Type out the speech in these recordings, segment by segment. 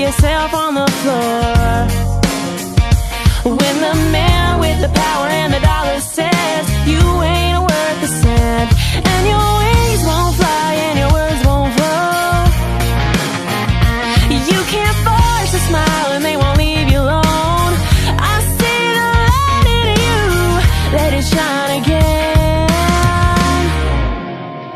yourself on the floor. When the man with the power and the dollar says you ain't worth a cent, and your wings won't fly and your words won't flow, you can't force a smile and they won't leave you alone. I see the light in you, let it shine again.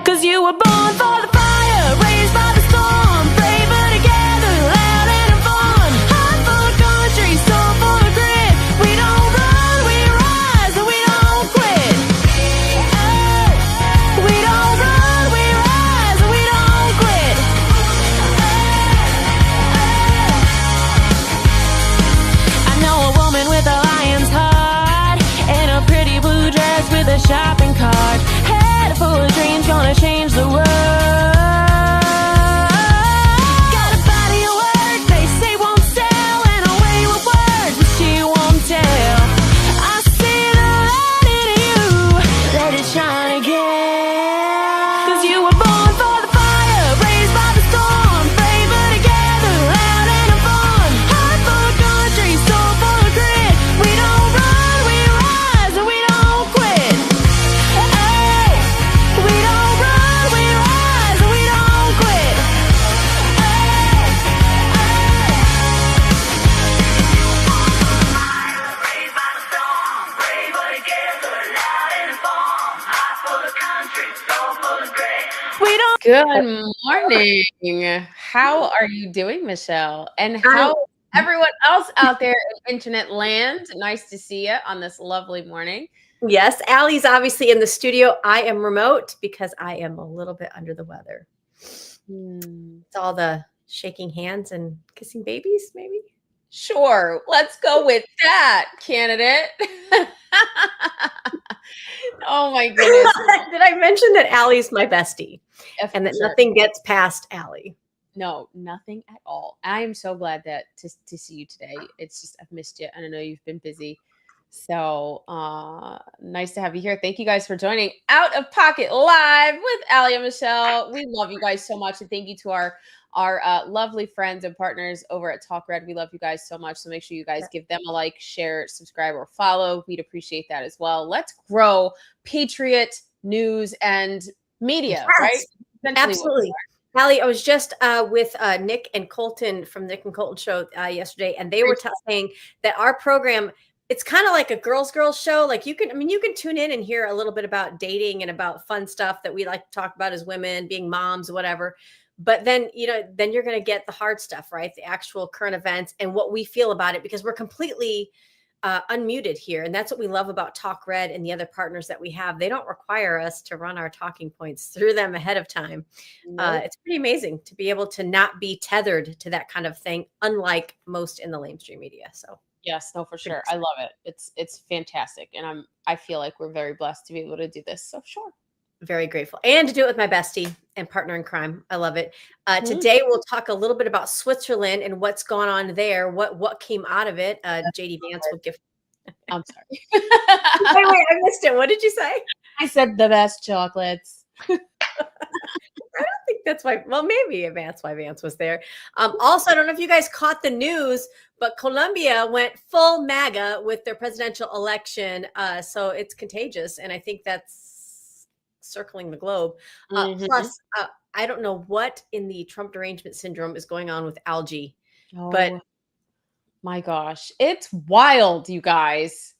'Cause you were born for the fire, raised by the storm, brave but together, loud and fun. Heart full of country, soul full of grit. We don't run, we rise, and we don't quit. Oh, we don't run, we rise, and we don't quit. I know a woman with a lion's heart and a pretty blue dress with a shopping cart. Head full of dreams, gonna change the world. Got a body of work they say won't sell, and a way with words but she won't tell. I see the light in you, let it shine again. 'Cause you were born for the fire, raised by the storm, brave but together, loud and fun. Heart full of country, soul full of grit. We don't run, we rise, and we don't quit. Hey, we don't run, we rise, and we don't quit. Raised by the storm, brave but together, loud and fun. Heart full of country, soul full of grit. We don't. Good morning. How are you doing, Michelle? And how everyone else out there in internet land? Nice to see you on this lovely morning. Yes, Allie's obviously in the studio. I am remote because I am a little bit under the weather. It's all the shaking hands and kissing babies, maybe. Sure, let's go with that, candidate. Oh my goodness. Did I mention that Allie's my bestie and that Sure. nothing gets past Allie? No, nothing at all. I am so glad that to see you today. It's just I've missed you, and I know you've been busy. So nice to have you here. Thank you guys for joining Out of Pocket Live with Allie and Michelle. We love you guys so much, and thank you to our lovely friends and partners over at Talk Red. We love you guys so much. So make sure you guys give them a like, share, subscribe, or follow. We'd appreciate that as well. Let's grow Patriot news and media, Yes, right? Essentially what we absolutely. Allie, I was just with Nick and Colton from Nick and Colton show yesterday, and they were saying that our program, it's kind of like a girls show. Like you can tune in and hear a little bit about dating and about fun stuff that we like to talk about as women, being moms, whatever. But then, then you're going to get the hard stuff, right? The actual current events and what we feel about it, because we're completely unmuted here. And that's what we love about Talk Red and the other partners that we have. They don't require us to run our talking points through them ahead of time. Nope. It's pretty amazing to be able to not be tethered to that kind of thing, unlike most in the mainstream media. So Yes, no, for sure. I love it. It's fantastic. And I feel like we're very blessed to be able to do this. So sure. very grateful, and to do it with my bestie and partner in crime. I love it. Today we'll talk a little bit about Switzerland and what's gone on there. What came out of it. JD Vance will give. I'm sorry. wait, I missed it. What did you say? I said the best chocolates. I don't think that's why. Well, maybe that's why Vance was there. Also, I don't know if you guys caught the news, but Colombia went full MAGA with their presidential election. So it's contagious, and I think that's circling the globe. Plus, I don't know what in the Trump derangement syndrome is going on with Algae, but my gosh, it's wild, you guys.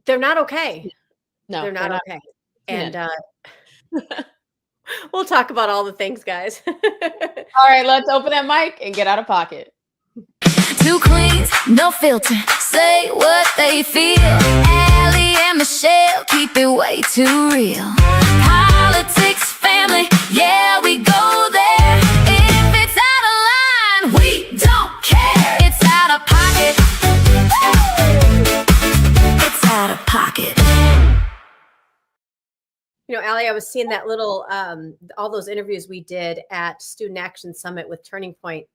They're not okay. No, they're not okay. And we'll talk about all the things, guys. All right, let's open that mic and get out of pocket. Two queens, no filter, say what they feel. Allie and Michelle keep it way too real. Politics, family, yeah, we go there. If it's out of line, we don't care. It's out of pocket. It's out of pocket. Allie, I was seeing that little, all those interviews we did at Student Action Summit with Turning Point.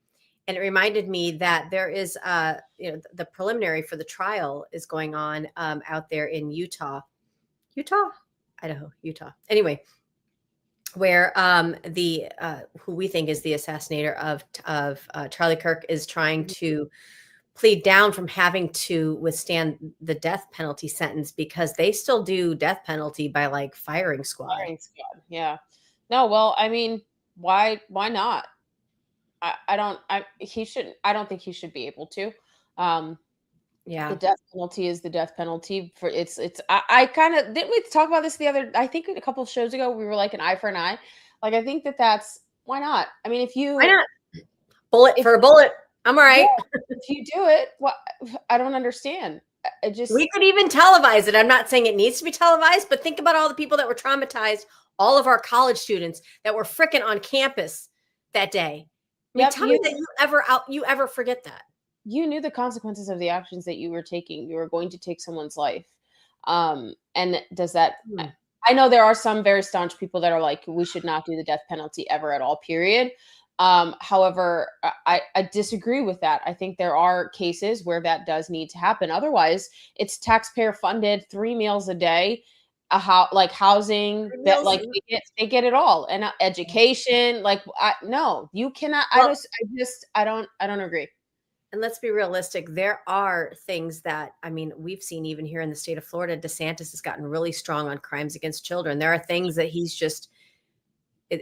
And it reminded me that there is, the preliminary for the trial is going on out there in Utah, Idaho, Utah. Anyway, where the who we think is the assassinator of Charlie Kirk is trying to plead down from having to withstand the death penalty sentence because they still do death penalty by like firing squad. Firing squad. Yeah. No, well, I mean, why not? I don't I don't think he should be able to. Um the Yeah. death penalty is the death penalty for I kind of didn't we talk about this the other I think a couple of shows ago we were like an eye for an eye. Like I think that's why not? I mean, if you Why not? Bullet if for a bullet. I'm all right. yeah, if you do it, what I don't understand. I just We could even televise it. I'm not saying it needs to be televised, but think about all the people that were traumatized, all of our college students that were fricking on campus that day. I mean, Yep, tell me that you ever forget that. you knew the consequences of the actions that you were taking. You were going to take someone's life. And does that Hmm. I know there are some very staunch people that are like, we should not do the death penalty ever at all, period. However, I disagree with that. I think there are cases where that does need to happen. Otherwise, it's taxpayer funded, 3 meals a day, like housing that Meals like and- they get it all, and education. Like, no, you cannot. Well- I don't agree. And let's be realistic. There are things that, I mean, we've seen even here in the state of Florida, DeSantis has gotten really strong on crimes against children. There are things that he's just,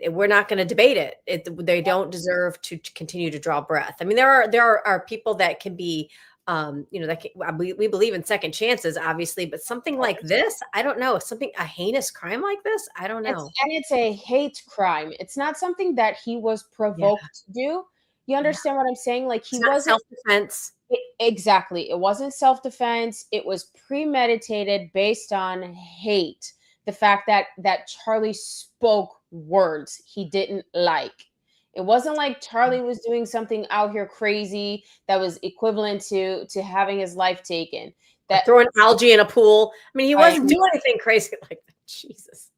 we're not going to debate it. They don't deserve to continue to draw breath. I mean, there are people that can be, we believe in second chances, obviously, but something like this, I don't know. A heinous crime like this, I don't know. It's a hate crime. It's not something that he was provoked to do. You understand what I'm saying? Like he It's not wasn't self-defense. exactly. It wasn't self-defense. It was premeditated based on hate. The fact that Charlie spoke words he didn't like. It wasn't like Charlie was doing something out here crazy that was equivalent to having his life taken. That Throwing algae in a pool. I mean, he Right. wasn't doing anything crazy like that. Jesus.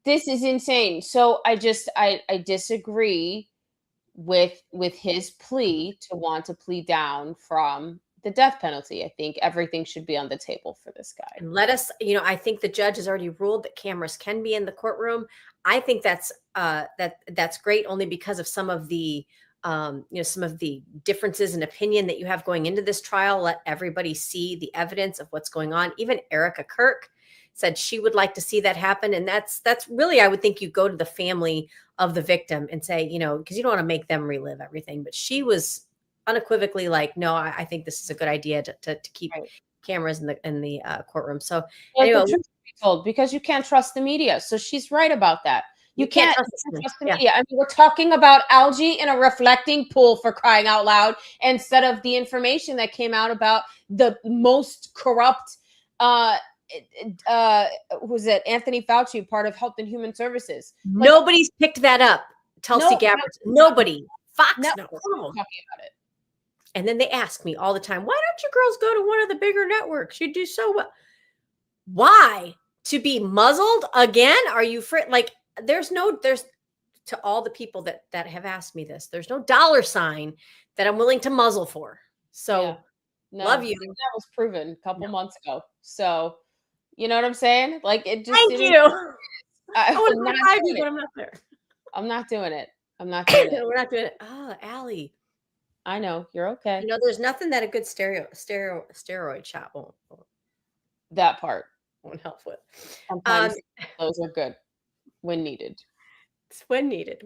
this is insane. So I disagree with his plea to want to plead down from the death penalty. I think everything should be on the table for this guy. And let us, I think the judge has already ruled that cameras can be in the courtroom. I think that's great only because of some of the some of the differences in opinion that you have going into this trial. Let everybody see the evidence of what's going on. Even Erica Kirk said she would like to see that happen. And that's really, I would think you go to the family of the victim and say, because you don't want to make them relive everything. But she was unequivocally like, no, I think this is a good idea to keep Right. cameras in the courtroom. So Well, anyway, the truth be told, because you can't trust the media. So she's right about that. You can't trust the Yeah. media. I mean, we're talking about algae in a reflecting pool, for crying out loud, instead of the information that came out about the most corrupt who's it? Anthony Fauci, part of Health and Human Services. Like, Nobody's picked that up. Tulsi Gabbard. Nobody. Fox. no, No. talking about it. And then they ask me all the time, why don't you girls go to one of the bigger networks? You do so well. Why? To be muzzled again? Are you like, there's to all the people that have asked me this, there's no dollar sign that I'm willing to muzzle for. So Yeah. No, love you. that was proven a couple months ago. So, you know what I'm saying? Like, it just Thank didn't- you. I I'm want to not revive you, doing but it. I'm not there. I'm not doing it. I'm not doing it. We're not doing it. Oh, Allie. I know you're okay. There's nothing that a good steroid shot That part. won't help with. Sometimes those are good when needed. It's when needed.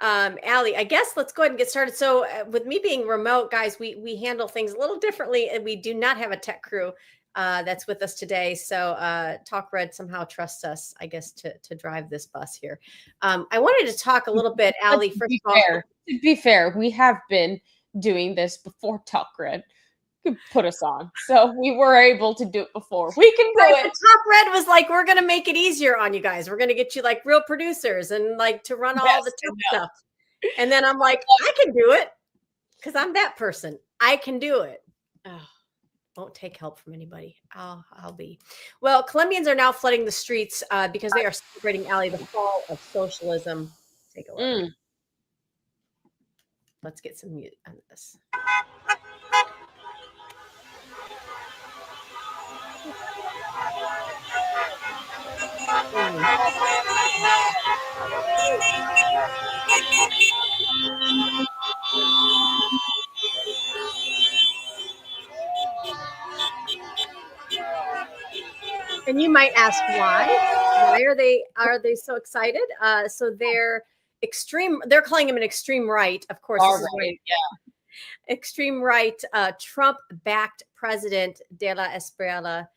Allie, I guess let's go ahead and get started. So with me being remote, guys, we handle things a little differently, and we do not have a tech crew that's with us today. So Talk Red somehow trusts us, I guess, to drive this bus here. I wanted to talk a little bit, Allie, first of all. To be fair, we have been doing this before Talk Red could put us on. So we were able to do it before. We can do Right, it. but Talk Red was like, we're going to make it easier on you guys. We're going to get you like real producers and like to run all the tech stuff. And then I'm like, I can do it because I'm that person. I can do it. Oh, won't take help from anybody. I'll be. Well, Colombians are now flooding the streets because they are celebrating, Allie, the fall of socialism. Take a look. Let's get some mute on this. might ask why. Why are they so excited? So they're calling him an extreme right. Of course, this is Right. extreme right, Trump-backed president De La Espriella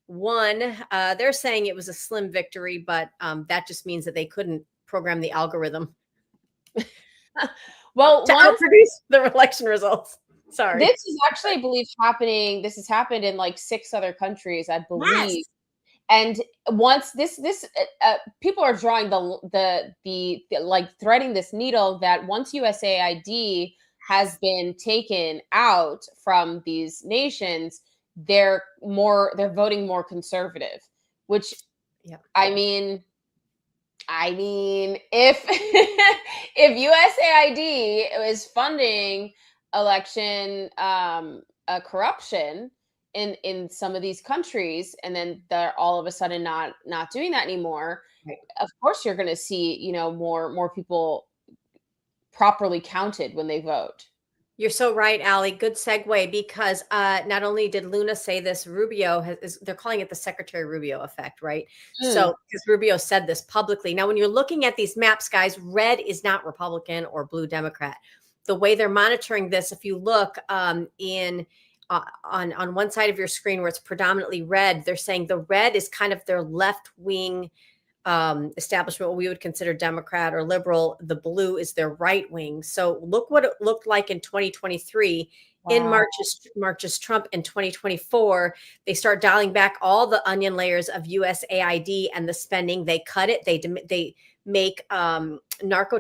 won. They're saying it was a slim victory, but that just means that they couldn't program the algorithm Well, to outproduce the election results. Sorry. This is actually, I believe, happening. This has happened in like 6 other countries, I believe. Yes. And once this people are drawing the like threading this needle that once USAID has been taken out from these nations, they're voting more conservative, which Yeah. I mean, if if USAID is funding election corruption in some of these countries, and then they're all of a sudden not doing that anymore, Right. of course you're going to see, you know, more people properly counted when they vote. You're so right, Allie. Good segue, because not only did Luna say this, Rubio they're calling it the Secretary Rubio effect, right? So because Rubio said this publicly. Now, when you're looking at these maps, guys, red is not Republican or blue Democrat. The way they're monitoring this, if you look on one side of your screen where it's predominantly red, they're saying the red is kind of their left wing establishment, what we would consider Democrat or liberal. The blue is their right wing. So look what it looked like in 2023. Wow. In March's Trump. In 2024, they start dialing back all the onion layers of USAID and the spending. They cut it. They make narco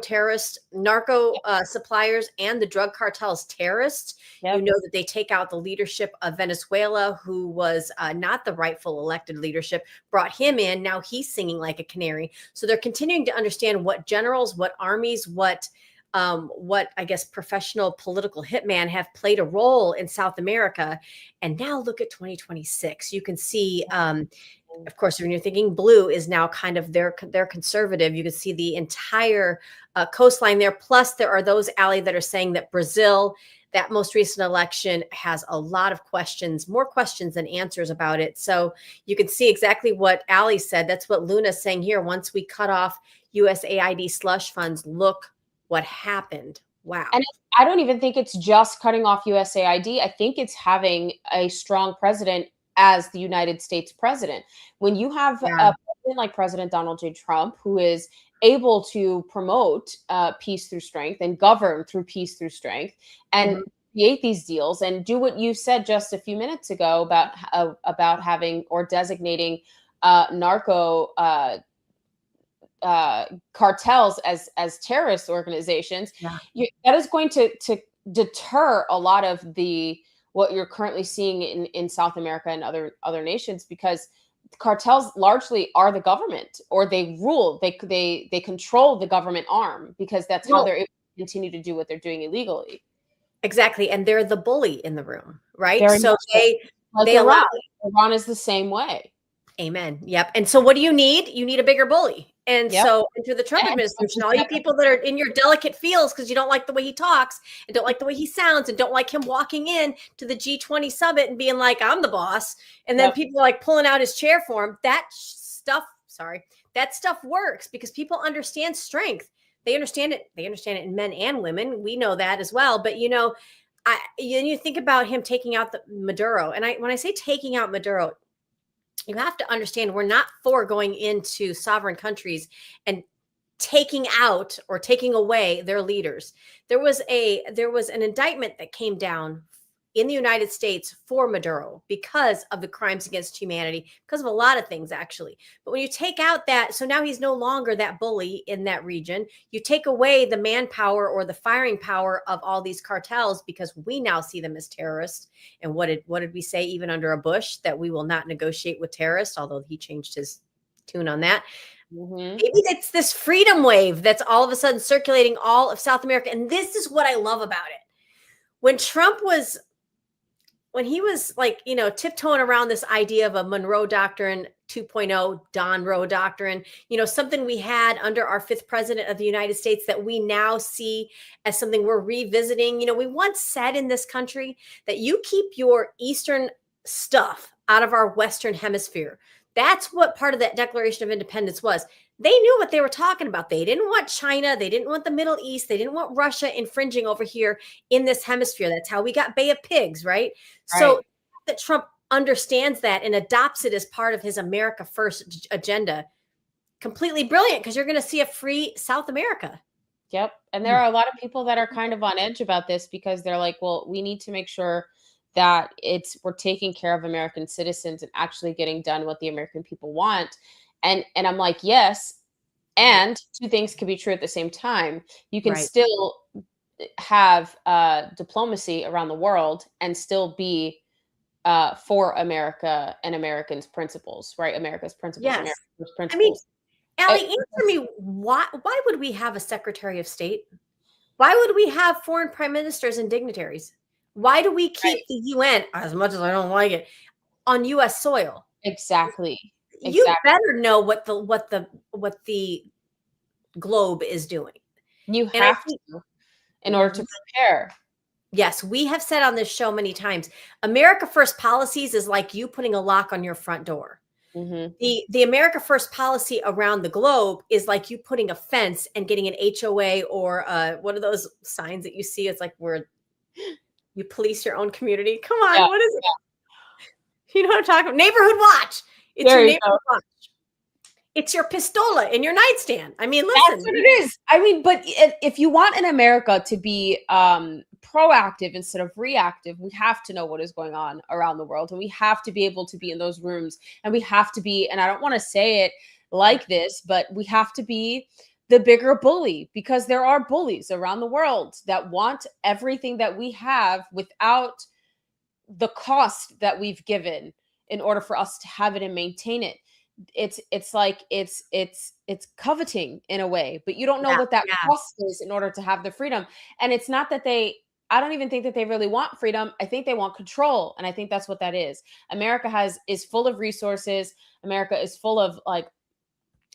suppliers and the drug cartels terrorists. Yep. You know that they take out the leadership of Venezuela, who was not the rightful elected leadership, brought him in. Now he's singing like a canary. So they're continuing to understand what generals, what armies, what I guess professional political hitman have played a role in South America. And now look at 2026. You can see, of course, when you're thinking blue is now kind of their conservative, you can see the entire coastline there. Plus, there are those, Allie, that are saying that Brazil, that most recent election, has a lot of questions, more questions than answers about it. So you can see exactly what Allie said. That's what Luna's saying here. Once we cut off USAID slush funds, look what happened. Wow. And I don't even think it's just cutting off USAID. I think it's having a strong president as the United States president. When you have a president like President Donald J. Trump, who is able to promote peace through strength and govern through peace through strength, and create these deals and do what you said just a few minutes ago about having or designating narco cartels as terrorist organizations, that is going to deter a lot of what you're currently seeing in South America and other nations, because cartels largely are the government, or they rule, they control the government arm, because that's how they're able to continue to do what they're doing illegally. Exactly. And they're the bully in the room, right? So they allow it. Iran is the same way. Amen. Yep. And so what do you need? You need a bigger bully. And so into the Trump administration, all you people that are in your delicate fields because you don't like the way he talks and don't like the way he sounds and don't like him walking in to the G20 summit and being like, I'm the boss. And then people are like pulling out his chair for him. That stuff works because people understand strength. They understand it. They understand it in men and women. We know that as well. But, you think about him taking out the Maduro. And when I say taking out Maduro, you have to understand we're not for going into sovereign countries and taking out or taking away their leaders. There was an indictment that came down in the United States for Maduro because of the crimes against humanity, because of a lot of things, actually. But when you take out that, so now he's no longer that bully in that region. You take away the manpower or the firing power of all these cartels because we now see them as terrorists. And what did we say even under a Bush? That we will not negotiate with terrorists, although he changed his tune on that. Maybe it's this freedom wave that's all of a sudden circulating all of South America. And this is what I love about it. When he was like, tiptoeing around this idea of a Monroe Doctrine 2.0, Don Roe Doctrine, something we had under our 5th president of the United States that we now see as something we're revisiting. We once said in this country that you keep your Eastern stuff out of our Western hemisphere. That's what part of that Declaration of Independence was. They knew what they were talking about. They didn't want China. They didn't want the Middle East. They didn't want Russia infringing over here in this hemisphere. That's how we got Bay of Pigs, right? So Right. that Trump understands that and adopts it as part of his America First agenda. Completely brilliant, because you're going to see a free South America. Yep. And there are a lot of people that are kind of on edge about this because they're like, well, we need to make sure that we're taking care of American citizens and actually getting done what the American people want. And I'm like, yes. And two things can be true at the same time. You can Right. still have diplomacy around the world and still be for America and Americans' principles, right? America's principles, Yes. America's I mean, principles. Allie, answer me, why would we have a Secretary of State? Why would we have foreign prime ministers and dignitaries? Why do we keep Right. the UN, as much as I don't like it, on US soil? Exactly. You Exactly. better know what the globe is doing. You And I have think, to in order to prepare. yes, we have said on this show many times, America First policies is like you putting a lock on your front door. Mhm. The America First policy around the globe is like you putting a fence and getting an HOA or what are those signs that you see? It's like where you police your own community. Come on, Yeah, what is it? You know what I'm talking about? Neighborhood watch. It's There your you neighborhood watch. It's your pistola in your nightstand. I mean, That's listen. what it is. I mean, but if you want in America to be proactive instead of reactive, we have to know what is going on around the world, and we have to be able to be in those rooms, and we have to be, and I don't want to say it like this, but we have to be the bigger bully, because there are bullies around the world that want everything that we have without the cost that we've given in order for us to have it and maintain it. It's like it's coveting in a way, but you don't know Yeah, what that yeah. cost is in order to have the freedom. And it's not that I don't even think that they really want freedom. I think they want control, and I think that's what that is. America is full of resources. America is full of, like,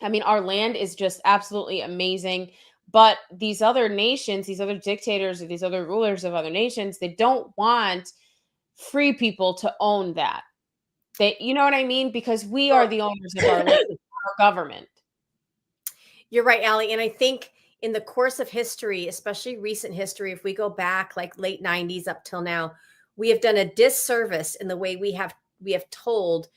I mean, our land is just absolutely amazing. But these other nations, these other dictators, or these other rulers of other nations, they don't want free people to own that. You know what I mean? Because we are the owners of our land, our government. You're right, Allie. And I think in the course of history, especially recent history, if we go back like late 90s up till now, we have done a disservice in the way we have told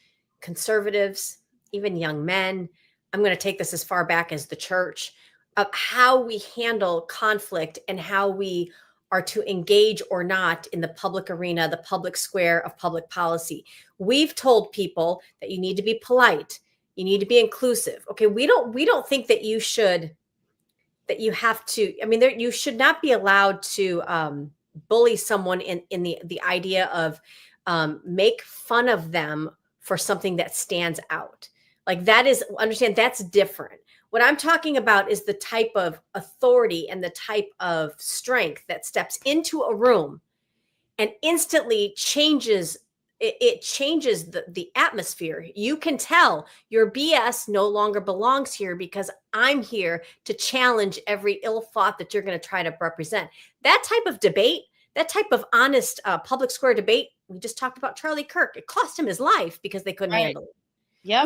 conservatives, even young men, I'm going to take this as far back as the church, of how we handle conflict and how we are to engage or not in the public arena, the public square of public policy. We've told people that you need to be polite, you need to be inclusive. Okay, we don't think that you have to. I mean, you should not be allowed to bully someone in the idea of make fun of them for something that stands out. Like, that is, understand, that's different. What I'm talking about is the type of authority and the type of strength that steps into a room and instantly changes it changes the atmosphere. You can tell your BS no longer belongs here because I'm here to challenge every ill thought that you're going to try to represent. That type of debate, that type of honest public square debate, we just talked about Charlie Kirk. It cost him his life because they couldn't Right. handle it. Yep.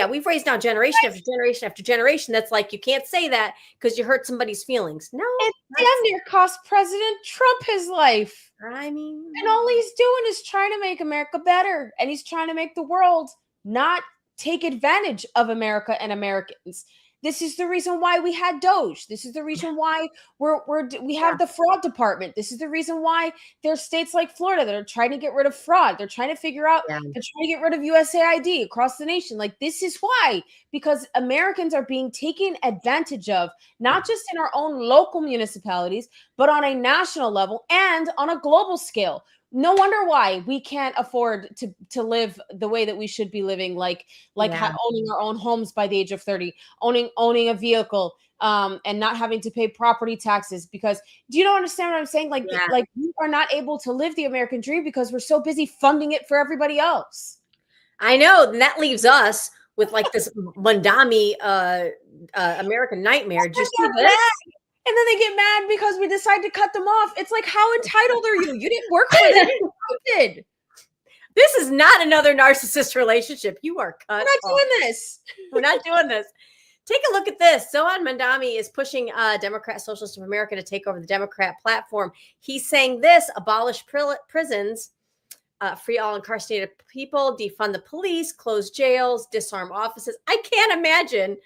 We've raised now generation after generation after generation. That's like, you can't say that because you hurt somebody's feelings. No, It damn near cost President Trump his life. I mean, And all he's doing is trying to make America better. And he's trying to make the world not take advantage of America and Americans. This is the reason why we had Doge. This is the reason why we have the fraud department. This is the reason why there's states like Florida that are trying to get rid of fraud. They're trying to figure out, they're trying to get rid of USAID across the nation. Like, this is why, because Americans are being taken advantage of, not just in our own local municipalities, but on a national level and on a global scale. No wonder why we can't afford to live the way that we should be living, like owning our own homes by the age of 30, owning a vehicle, and not having to pay property taxes. Because, do you understand what I'm saying? Like we are not able to live the American dream because we're so busy funding it for everybody else. I know, and that leaves us with like this Mondami American nightmare. Just do this. And then they get mad because we decide to cut them off. It's like, how entitled are you? You didn't work for that. You did. This is not another narcissist relationship. You are cut. We're not off. doing this. We're not doing this. Take a look at this. Zohan Mandami is pushing Democrat Socialists of America to take over the Democrat platform. He's saying this: abolish prisons, free all incarcerated people, defund the police, close jails, disarm offices. I can't imagine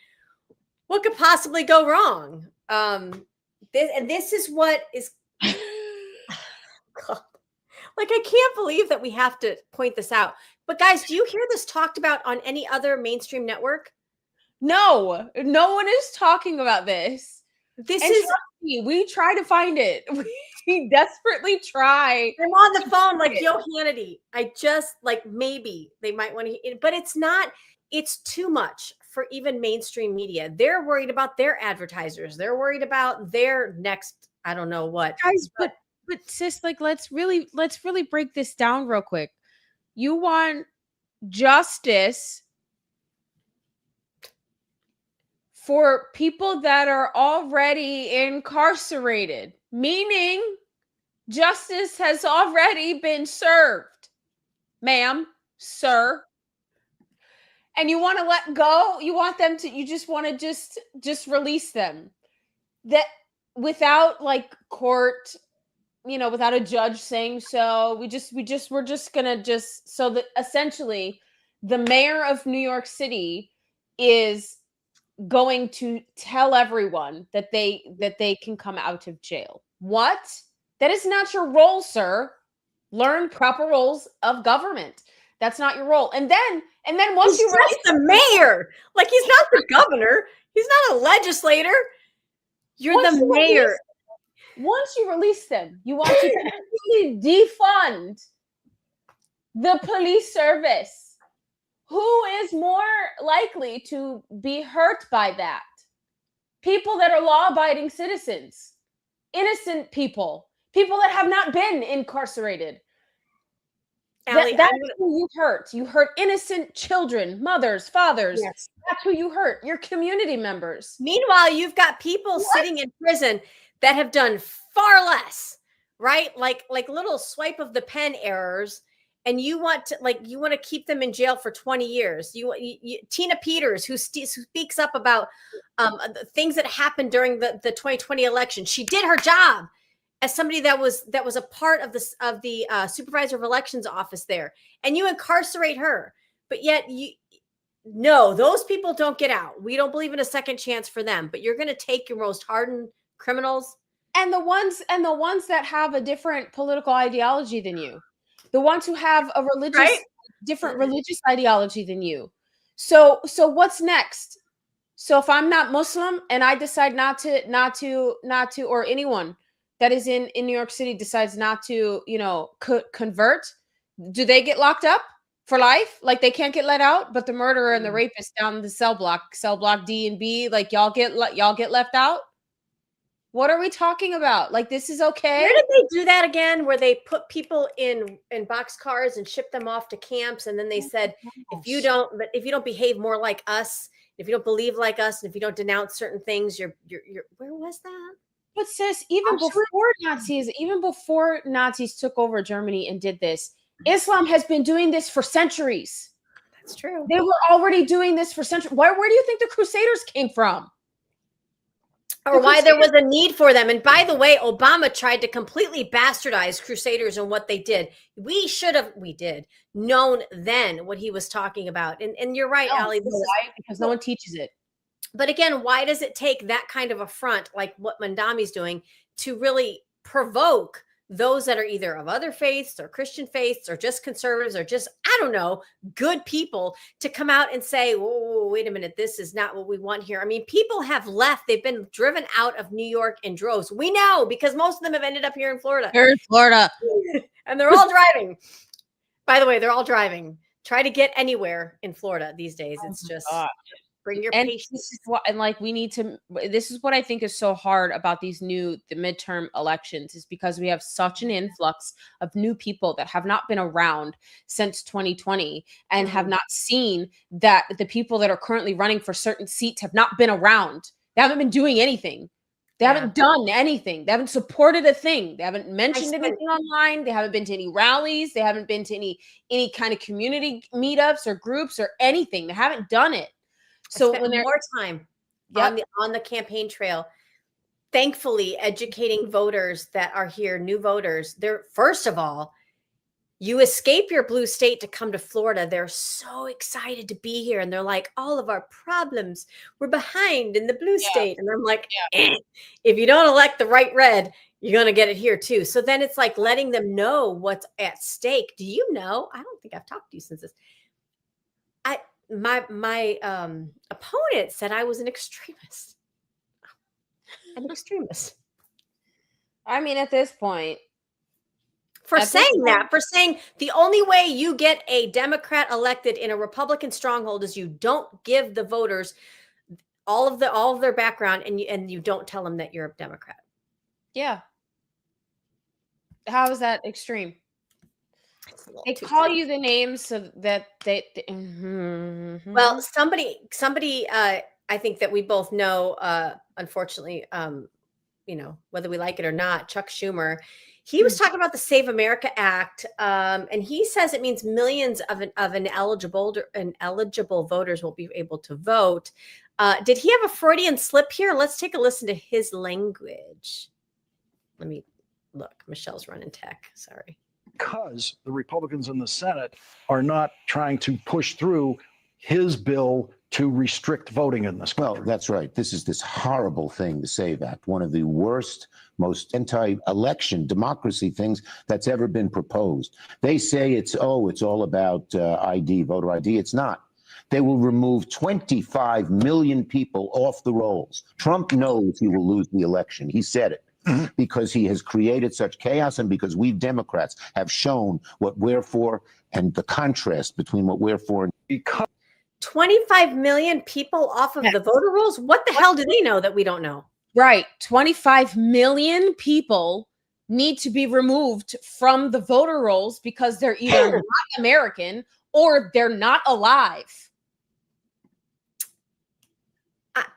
what could possibly go wrong. This is what is. God. Like, I can't believe that we have to point this out. But guys, do you hear this talked about on any other mainstream network? No, no one is talking about this. This And is. trust me, we try to find it. We desperately try. I'm on the phone like Yo Hannity. I just like maybe they might want to, but it's not. It's too much for even mainstream media. They're worried about their advertisers. They're worried about their next. I don't know what. Guys, but sis, like let's really break this down real quick. You want justice for people that are already incarcerated, meaning justice has already been served, ma'am, sir. And you want to let go, you want them to, you just want to just release them. That without like court, without a judge saying so. We're just gonna so that essentially the mayor of New York City is going to tell everyone that they can come out of jail. What? That is not your role, sir. Learn proper roles of government. That's not your role. And then once He's you just the mayor, like he's not the governor. He's not a legislator. You're the mayor. Once you release them, you want to completely defund the police service. Who is more likely to be hurt by that? People that are law-abiding citizens, innocent people that have not been incarcerated. Allie, That's who you hurt. You hurt innocent children, mothers, fathers. Yes. That's who you hurt. Your community members. Meanwhile, you've got people sitting in prison that have done far less, right? Like little swipe of the pen errors. And you want to keep them in jail for 20 years. You Tina Peters, who speaks up about the things that happened during the 2020 election. She did her job as somebody that was a part of the supervisor of elections office there, and you incarcerate her. But yet no, those people don't get out. We don't believe in a second chance for them. But you're going to take your most hardened criminals and the ones that have a different political ideology than you. The ones who have a different religious ideology than you. So what's next? So if I'm not Muslim and I decide not to, or anyone that is in New York City decides not to, convert, do they get locked up for life? Like they can't get let out, but the murderer and the rapist down the cell block D and B, like y'all get left out? What are we talking about? Like, this is okay? Where did they do that again? Where they put people in boxcars and ship them off to camps, and then they said, if you don't behave more like us, if you don't believe like us, and if you don't denounce certain things, you're where was that? But sis, even before Nazis took over Germany and did this, Islam has been doing this for centuries. That's true. They were already doing this for centuries. Where do you think the Crusaders came from? Or why there was a need for them. And by the way, Obama tried to completely bastardize Crusaders and what they did. We did known then what he was talking about. And you're right, Allie. Because no one teaches it. But again, why does it take that kind of affront, like what Mandami's doing, to really provoke those that are either of other faiths or Christian faiths or just conservatives or just, I don't know, good people to come out and say, whoa, wait a minute, this is not what we want here. I mean, people have left. They've been driven out of New York in droves. We know because most of them have ended up here in Florida. Here in Florida. And they're all driving. By the way, they're all driving. Try to get anywhere in Florida these days. It's just... Bring your patience. This is what I think is so hard about the midterm elections is because we have such an influx of new people that have not been around since 2020 and have not seen that the people that are currently running for certain seats have not been around. They haven't been doing anything. They Yeah. haven't done anything. They haven't supported a thing. They haven't mentioned spent- anything online. They haven't been to any rallies. They haven't been to any kind of community meetups or groups or anything. They haven't done it. I So spent when they're more time yep, on the campaign trail, thankfully educating voters that are here, new voters. They're first of all, you escape your blue state to come to Florida. They're so excited to be here. And they're like, all of our problems, we're behind in the blue state. And I'm like, if you don't elect the right red, you're going to get it here too. So then it's like letting them know what's at stake. Do you know? I don't think I've talked to you since this. My opponent said I was an extremist. An extremist. I mean, at this point, For At this saying that, point- for saying the only way you get a Democrat elected in a Republican stronghold is you don't give the voters all of their background and you don't tell them that you're a Democrat. yeah. How is that extreme? It's a little They too call far. you the names so that Well, somebody I think that we both know, unfortunately, whether we like it or not, Chuck Schumer, he was talking about the Save America Act, and he says it means millions of ineligible voters will be able to vote. Did he have a Freudian slip here? Let's take a listen to his language. Let me look. Michelle's running tech. Sorry. Because the Republicans in the Senate are not trying to push through his bill to restrict voting in this country. Well, that's right. This is this horrible thing, the SAVE Act, one of the worst, most anti-election democracy things that's ever been proposed. They say it's all about ID, voter ID. It's not. They will remove 25 million people off the rolls. Trump knows he will lose the election. He said it. Because he has created such chaos and because we Democrats have shown what we're for and the contrast between what we're for and Because 25 million people off of the voter rolls? What the hell do they know that we don't know? right, 25 million people need to be removed from the voter rolls because they're either not American or they're not alive.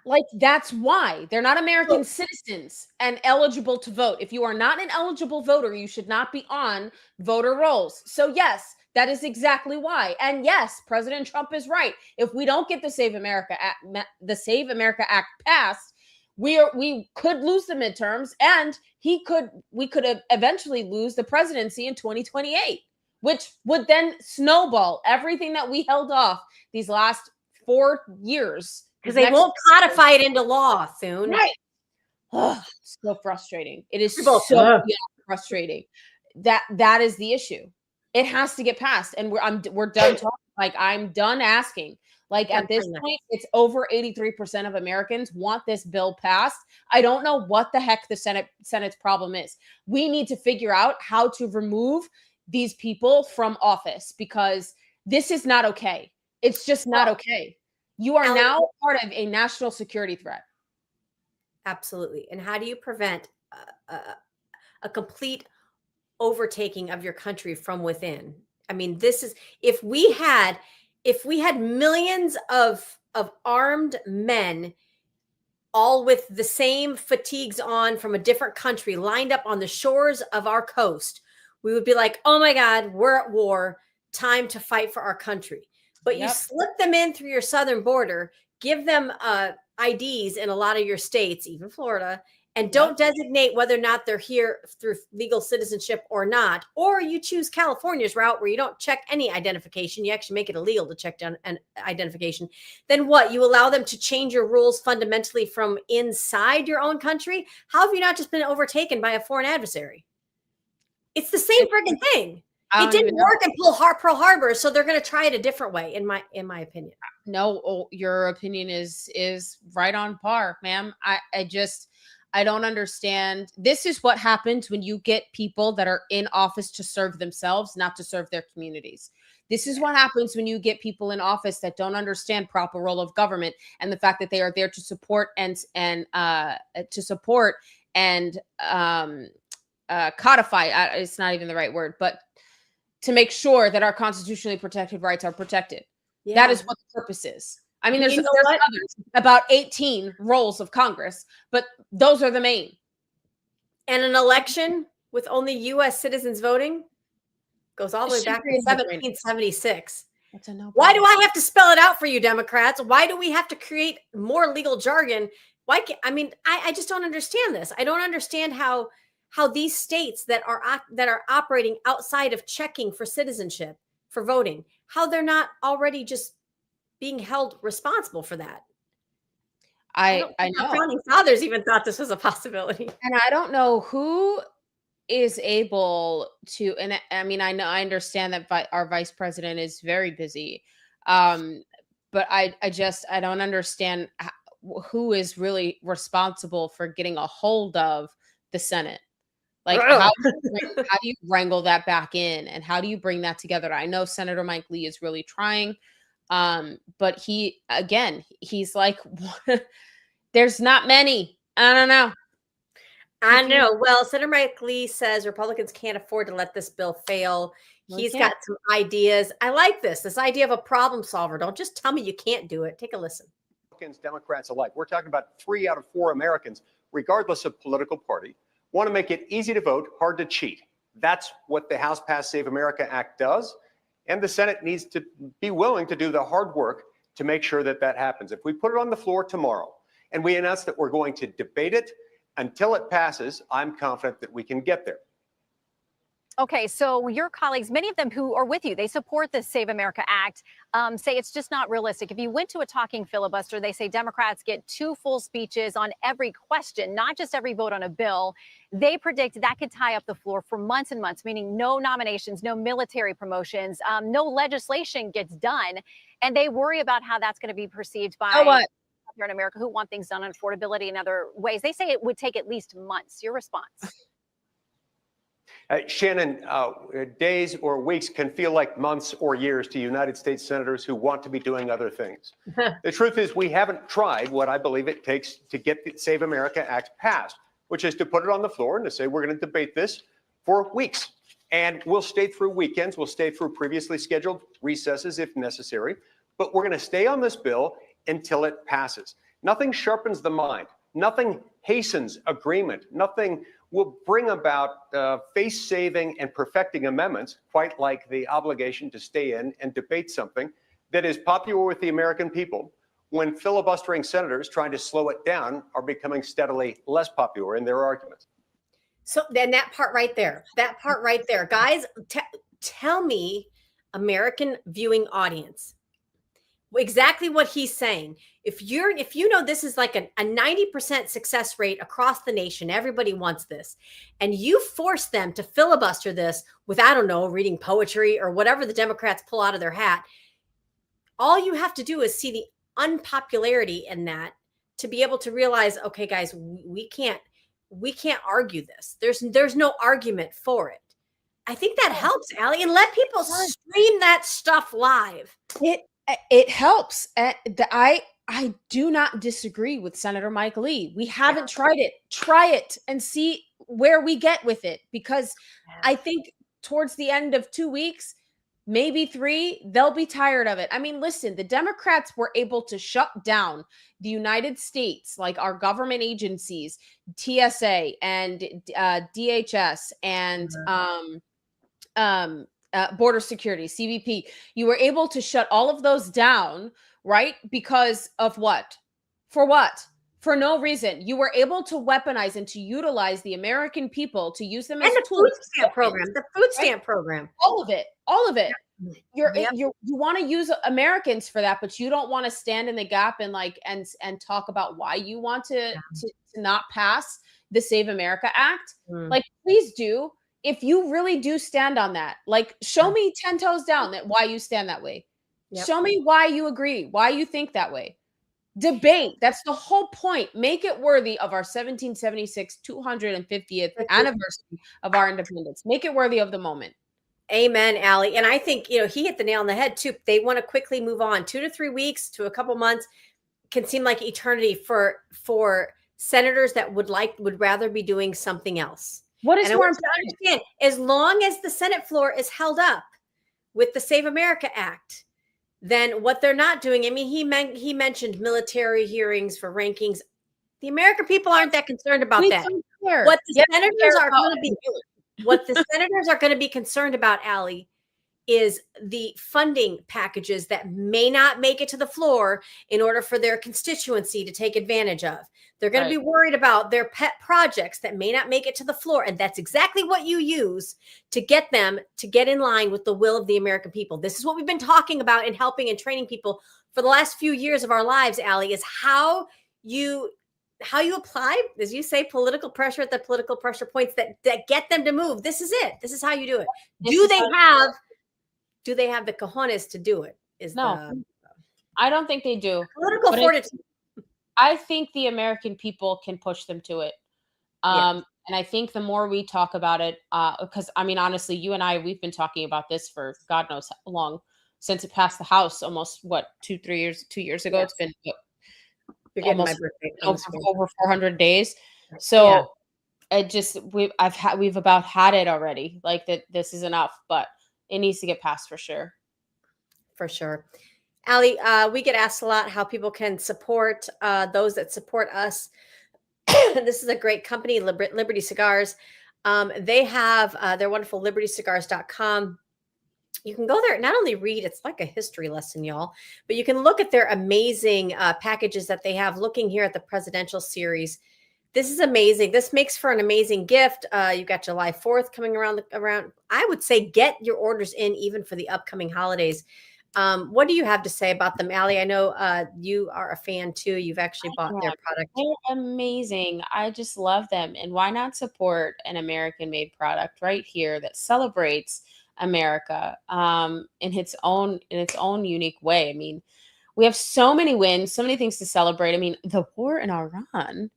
Like, that's why they're not American citizens and eligible to vote. If you are not an eligible voter, you should not be on voter rolls. So yes, that is exactly why. And yes, President Trump is right. If we don't get the Save America Act passed, we could lose the midterms, and we could eventually lose the presidency in 2028, which would then snowball everything that we held off these last 4 years. Because they won't codify it into law soon. Right. Oh, so frustrating. It is People- so Ugh. frustrating. That is the issue. It has to get passed, and we're done talking. Like, I'm done asking. Like, at this point, it's over 83% of Americans want this bill passed. I don't know what the heck the Senate's problem is. We need to figure out how to remove these people from office because this is not okay. It's just not okay. You are now part of a national security threat. Absolutely. And how do you prevent a complete overtaking of your country from within? I mean, this is if we had millions of armed men, all with the same fatigues on from a different country, lined up on the shores of our coast, we would be like, oh my God, we're at war. Time to fight for our country. But you slip them in through your southern border, give them IDs in a lot of your states, even Florida, and don't designate whether or not they're here through legal citizenship or not. Or you choose California's route where you don't check any identification. You actually make it illegal to check down an identification. Then what? You allow them to change your rules fundamentally from inside your own country? How have you not just been overtaken by a foreign adversary? It's the same friggin' thing. It didn't work in Pearl Harbor, so they're going to try it a different way, in my opinion. No, your opinion is right on par, ma'am. I don't understand. This is what happens when you get people that are in office to serve themselves, not to serve their communities. This is what happens when you get people in office that don't understand proper role of government and the fact that they are there to support and codify. It's not even the right word, but to make sure that our constitutionally protected rights are protected. Yeah. That is what the purpose is. I mean, You there's know what? others, about 18 roles of Congress, but those are the main. And an election with only U.S. citizens voting goes all the way Should back be to a no-brainer. 1776. That's a no. Why do I have to spell it out for you, Democrats? Why do we have to create more legal jargon? Why can't, I mean, I just don't understand this. I don't understand how these states that are operating outside of checking for citizenship, for voting, how they're not already just being held responsible for that. I don't think our know. founding fathers even thought this was a possibility. And I don't know who is able to, and I mean, I understand that our vice president is very busy. But I don't understand who is really responsible for getting a hold of the Senate. Like, how do you wrangle that back in, and how do you bring that together? I know Senator Mike Lee is really trying, but he's like, there's not many. I don't know. I know. Well, Senator Mike Lee says Republicans can't afford to let this bill fail. He's got some ideas. I like this idea of a problem solver. Don't just tell me you can't do it. Take a listen. Democrats alike. We're talking about 3 out of 4 Americans, regardless of political party, want to make it easy to vote, hard to cheat. That's what the House Passed Save America Act does. And the Senate needs to be willing to do the hard work to make sure that that happens. If we put it on the floor tomorrow and we announce that we're going to debate it until it passes, I'm confident that we can get there. Okay, so your colleagues, many of them who are with you, they support the Save America Act, say it's just not realistic. If you went to a talking filibuster, they say Democrats get 2 full speeches on every question, not just every vote on a bill. They predict that could tie up the floor for months and months, meaning no nominations, no military promotions, no legislation gets done. And they worry about how that's going to be perceived by here in America who want things done on affordability and other ways. They say it would take at least months. Your response? Shannon, days or weeks can feel like months or years to United States senators who want to be doing other things. The truth is we haven't tried what I believe it takes to get the Save America Act passed, which is to put it on the floor and to say we're going to debate this for weeks. And we'll stay through weekends. We'll stay through previously scheduled recesses if necessary. But we're going to stay on this bill until it passes. Nothing sharpens the mind. Nothing hastens agreement. Nothing will bring about face-saving and perfecting amendments, quite like the obligation to stay in and debate something that is popular with the American people when filibustering senators trying to slow it down are becoming steadily less popular in their arguments. So then that part right there, guys, tell me, American viewing audience, exactly what he's saying. If you know this is like a 90% success rate across the nation, everybody wants this, and you force them to filibuster this with, I don't know, reading poetry or whatever the Democrats pull out of their hat, all you have to do is see the unpopularity in that to be able to realize, okay, guys, we can't argue this. There's no argument for it. I think that helps, Allie, and let people stream that stuff live. It helps. I do not disagree with Senator Mike Lee. We haven't tried it. Try it and see where we get with it, because I think towards the end of 2 weeks, maybe 3, they'll be tired of it. I mean, listen, the Democrats were able to shut down the United States, like our government agencies, TSA and DHS and border security, CBP. You were able to shut all of those down, right? Because of what? For what? For no reason. You were able to weaponize and to utilize the American people to use them as the tools. food stamp program, all of it. You want to use Americans for that, but you don't want to stand in the gap and and talk about why you want to not pass the Save America Act. Like, please do. If you really do stand on that, like, show me 10 toes down that why you stand that way. Show me why you agree, why you think that way. Debate. That's the whole point. Make it worthy of our 1776 250th anniversary of our independence. Make it worthy of the moment. Amen, Allie. And I think, he hit the nail on the head too. They want to quickly move on. 2 to 3 weeks to a couple months can seem like eternity for senators that would rather be doing something else. What is more important? Understand, as long as the Senate floor is held up with the Save America Act, then what they're not doing, I mean, he mentioned military hearings for rankings. The American people aren't that concerned about We that. don't care. What the Yes, we senators care are about going to be, what the senators are going to be concerned about, Allie, is the funding packages that may not make it to the floor in order for their constituency to take advantage of. They're going to be worried about their pet projects that may not make it to the floor. And that's exactly what you use to get them to get in line with the will of the American people. This is what we've been talking about and helping and training people for the last few years of our lives, Allie, is how you apply, as you say, political pressure at the political pressure points that get them to move. This is it. This is how you do it. Do they have the cojones to do it? I don't think they do. Political fortitude. I think the American people can push them to it. And I think the more we talk about it, because I mean, honestly, you and I, we've been talking about this for God knows how long, since it passed the House, almost 2 years ago. It's been almost over 400 days. So it just, we've about had it already. Like that, this is enough, but it needs to get passed for sure. For sure. Allie, we get asked a lot how people can support those that support us. This is a great company, Liberty Cigars. They have their wonderful libertycigars.com. You can go there, not only read, it's like a history lesson, y'all, but you can look at their amazing packages that they have. Looking here at the presidential series, this is amazing. This makes for an amazing gift. You've got July 4th coming around. I would say get your orders in even for the upcoming holidays. What do you have to say about them, Allie? I know you are a fan too. You've actually bought their product. They're amazing. I just love them. And why not support an American-made product right here that celebrates America in its own unique way? I mean, we have so many wins, so many things to celebrate. I mean, the war in Iran,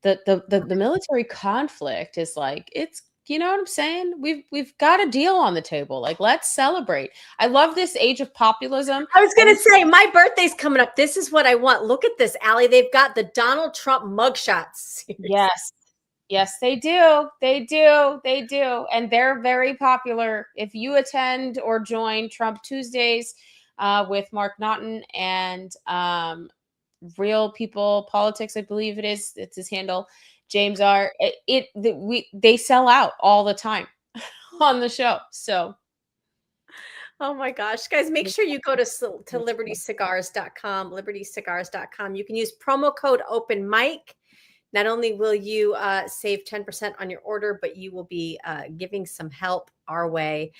the military conflict is like, it's, you know what I'm saying? We've got a deal on the table. Like, let's celebrate. I love this age of populism. I was going to say, my birthday's coming up. This is what I want. Look at this, Allie. They've got the Donald Trump mugshots. Yes, they do. They do. They do. And they're very popular. If you attend or join Trump Tuesdays with Mark Naughton and Real People Politics, I believe it's his handle, James R. They sell out all the time on the show. So, oh my gosh, guys, make sure you go to libertycigars.com, libertycigars.com. You can use promo code Open Mic. Not only will you save 10% on your order, but you will be giving some help our way.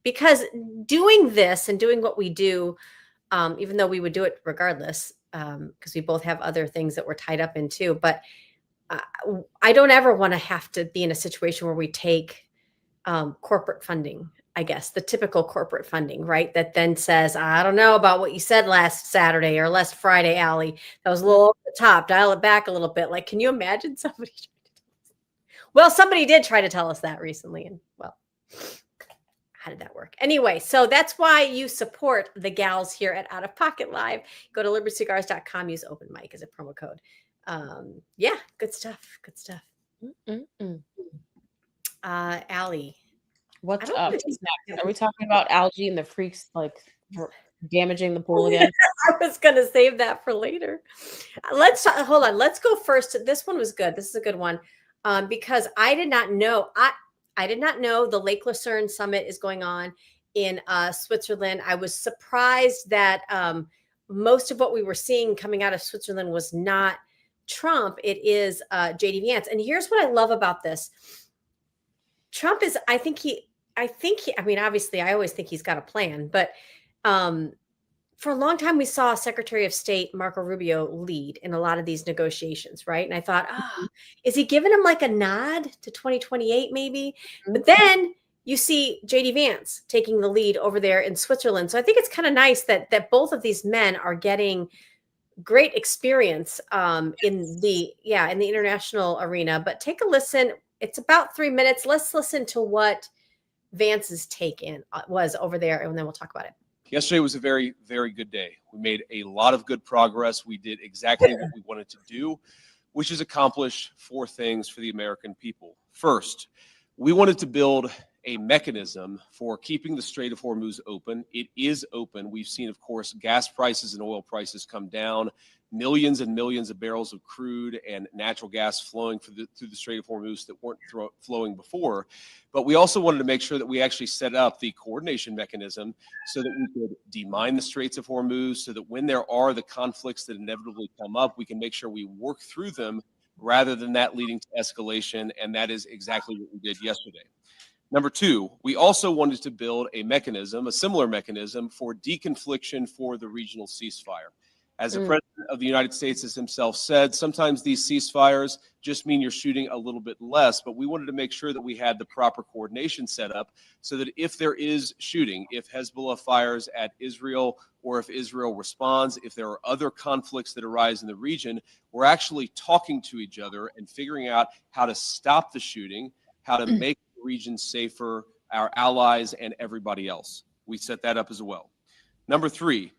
Because doing this and doing what we do, even though we would do it regardless, because we both have other things that we're tied up in too, but I don't ever want to have to be in a situation where we take corporate funding, I guess, the typical corporate funding, right? That then says, I don't know about what you said last Saturday or last Friday, Allie. That was a little over the top. Dial it back a little bit. Like, can you imagine somebody? Well, somebody did try to tell us that recently. And well, how did that work? Anyway, so that's why you support the gals here at Out of Pocket Live. Go to libertycigars.com, use Open Mic as a promo code. Yeah, good stuff. Good stuff. Allie, what's up? What's next? Are we talking about algae and the freaks like damaging the pool again? I was gonna save that for later. Hold on. Let's go first. This one was good. This is a good one because I did not know. I did not know the Lake Lucerne Summit is going on in Switzerland. I was surprised that most of what we were seeing coming out of Switzerland was not Trump. It is JD Vance. And here's what I love about this. Trump is, I mean, obviously I always think he's got a plan, but for a long time we saw Secretary of State Marco Rubio lead in a lot of these negotiations, right? And I thought, is he giving him like a nod to 2028 maybe? But then you see JD Vance taking the lead over there in Switzerland. So I think it's kind of nice that both of these men are getting great experience in the international arena. But take a listen. It's about 3 minutes. Let's listen to what Vance's take was over there, and then we'll talk about it. Yesterday was a very, very good day. We made a lot of good progress. We did exactly what we wanted to do, which is accomplish 4 things for the American people. First, we wanted to build a mechanism for keeping the Strait of Hormuz open. It is open. We've seen, of course, gas prices and oil prices come down, millions and millions of barrels of crude and natural gas flowing through the Strait of Hormuz that weren't flowing before. But we also wanted to make sure that we actually set up the coordination mechanism so that we could demine the Straits of Hormuz, so that when there are the conflicts that inevitably come up, we can make sure we work through them rather than that leading to escalation. And that is exactly what we did yesterday. Number two, we also wanted to build a mechanism, a similar mechanism for deconfliction for the regional ceasefire. As the president of the United States has himself said, sometimes these ceasefires just mean you're shooting a little bit less, but we wanted to make sure that we had the proper coordination set up so that if there is shooting, if Hezbollah fires at Israel, or if Israel responds, if there are other conflicts that arise in the region, we're actually talking to each other and figuring out how to stop the shooting, how to make the region safer, our allies and everybody else. We set that up as well. Number three,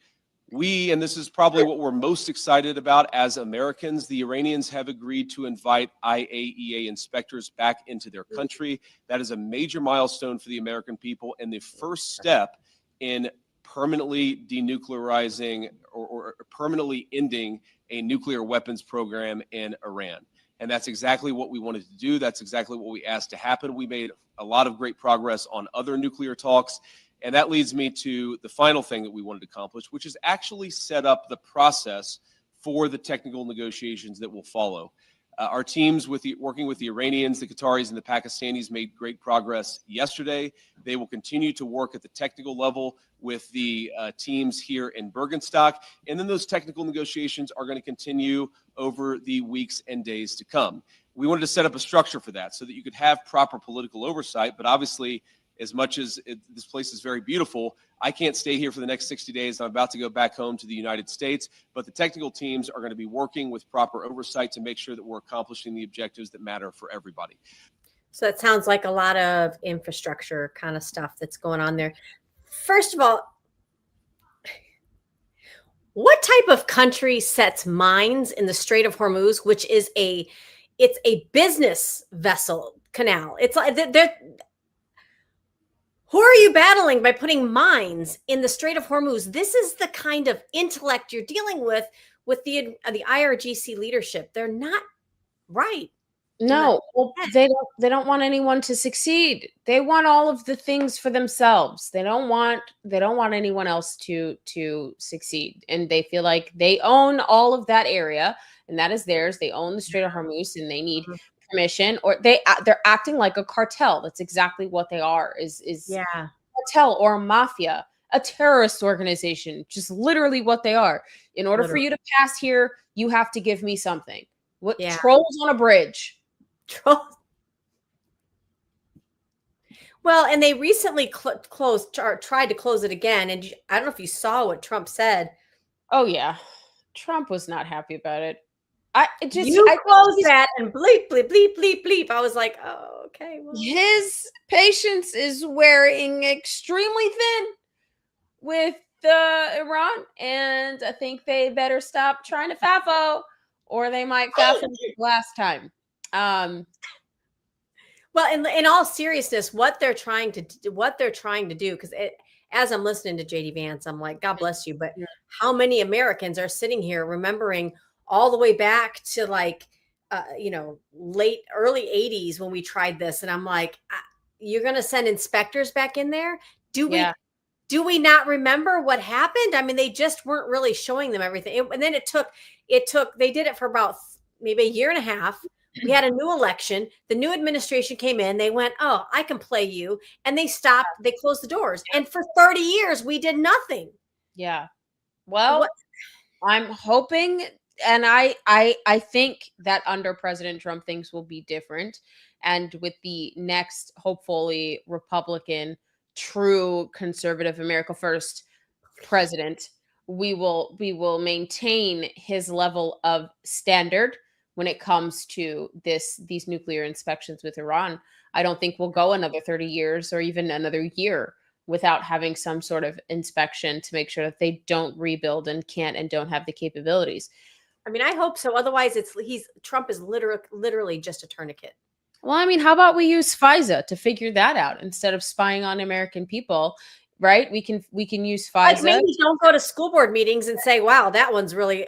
and this is probably what we're most excited about as Americans, the Iranians have agreed to invite IAEA inspectors back into their country. That is a major milestone for the American people and the first step in permanently denuclearizing or permanently ending a nuclear weapons program in Iran. And that's exactly what we wanted to do. That's exactly what we asked to happen. We made a lot of great progress on other nuclear talks. And that leads me to the final thing that we wanted to accomplish, which is actually set up the process for the technical negotiations that will follow. Our teams working with the Iranians, the Qataris, and the Pakistanis made great progress yesterday. They will continue to work at the technical level with the teams here in Bergenstock. And then those technical negotiations are going to continue over the weeks and days to come. We wanted to set up a structure for that so that you could have proper political oversight, but obviously, as much as this place is very beautiful, I can't stay here for the next 60 days. I'm about to go back home to the United States, but the technical teams are going to be working with proper oversight to make sure that we're accomplishing the objectives that matter for everybody. So it sounds like a lot of infrastructure kind of stuff that's going on there. First of all, what type of country sets mines in the Strait of Hormuz, which is it's a business vessel canal? It's like who are you battling by putting mines in the Strait of Hormuz? This is the kind of intellect you're dealing with the IRGC leadership. They're not right. No, well, they don't want anyone to succeed. They want all of the things for themselves. They don't want anyone else to succeed. And they feel like they own all of that area and that is theirs. They own the Strait of Hormuz and they need permission, or they're acting like a cartel. That's exactly what they are, is cartel or a mafia, a terrorist organization, just literally what they are. In order for you to pass here, you have to give me something. What trolls on a bridge? Trolls. Well, and they recently closed or tried to close it again. And I don't know if you saw what Trump said. Oh yeah, Trump was not happy about it. I closed that and bleep, bleep, bleep, bleep, bleep. I was like, oh, okay. Well. His patience is wearing extremely thin with Iran, and I think they better stop trying to FAFO, or they might FAFO last time. Well, in all seriousness, what they're trying to do, because as I'm listening to JD Vance, I'm like, God bless you, but how many Americans are sitting here remembering all the way back to like, early 80s when we tried this. And I'm like, you're going to send inspectors back in there? Do we not remember what happened? I mean, they just weren't really showing them everything. And then they did it for about maybe a year and a half. We had a new election. The new administration came in. They went, oh, I can play you. And they stopped. They closed the doors. And for 30 years, we did nothing. Yeah. Well, I'm hoping, and I think that under President Trump, things will be different. And with the next, hopefully, Republican, true conservative, America First president, we will maintain his level of standard when it comes to these nuclear inspections with Iran. I don't think we'll go another 30 years or even another year without having some sort of inspection to make sure that they don't rebuild and can't and don't have the capabilities. I mean, I hope so. Otherwise, Trump is literally just a tourniquet. Well, I mean, how about we use FISA to figure that out instead of spying on American people, right? We can use Like FISA. maybe don't go to school board meetings and say, "Wow, that one's really,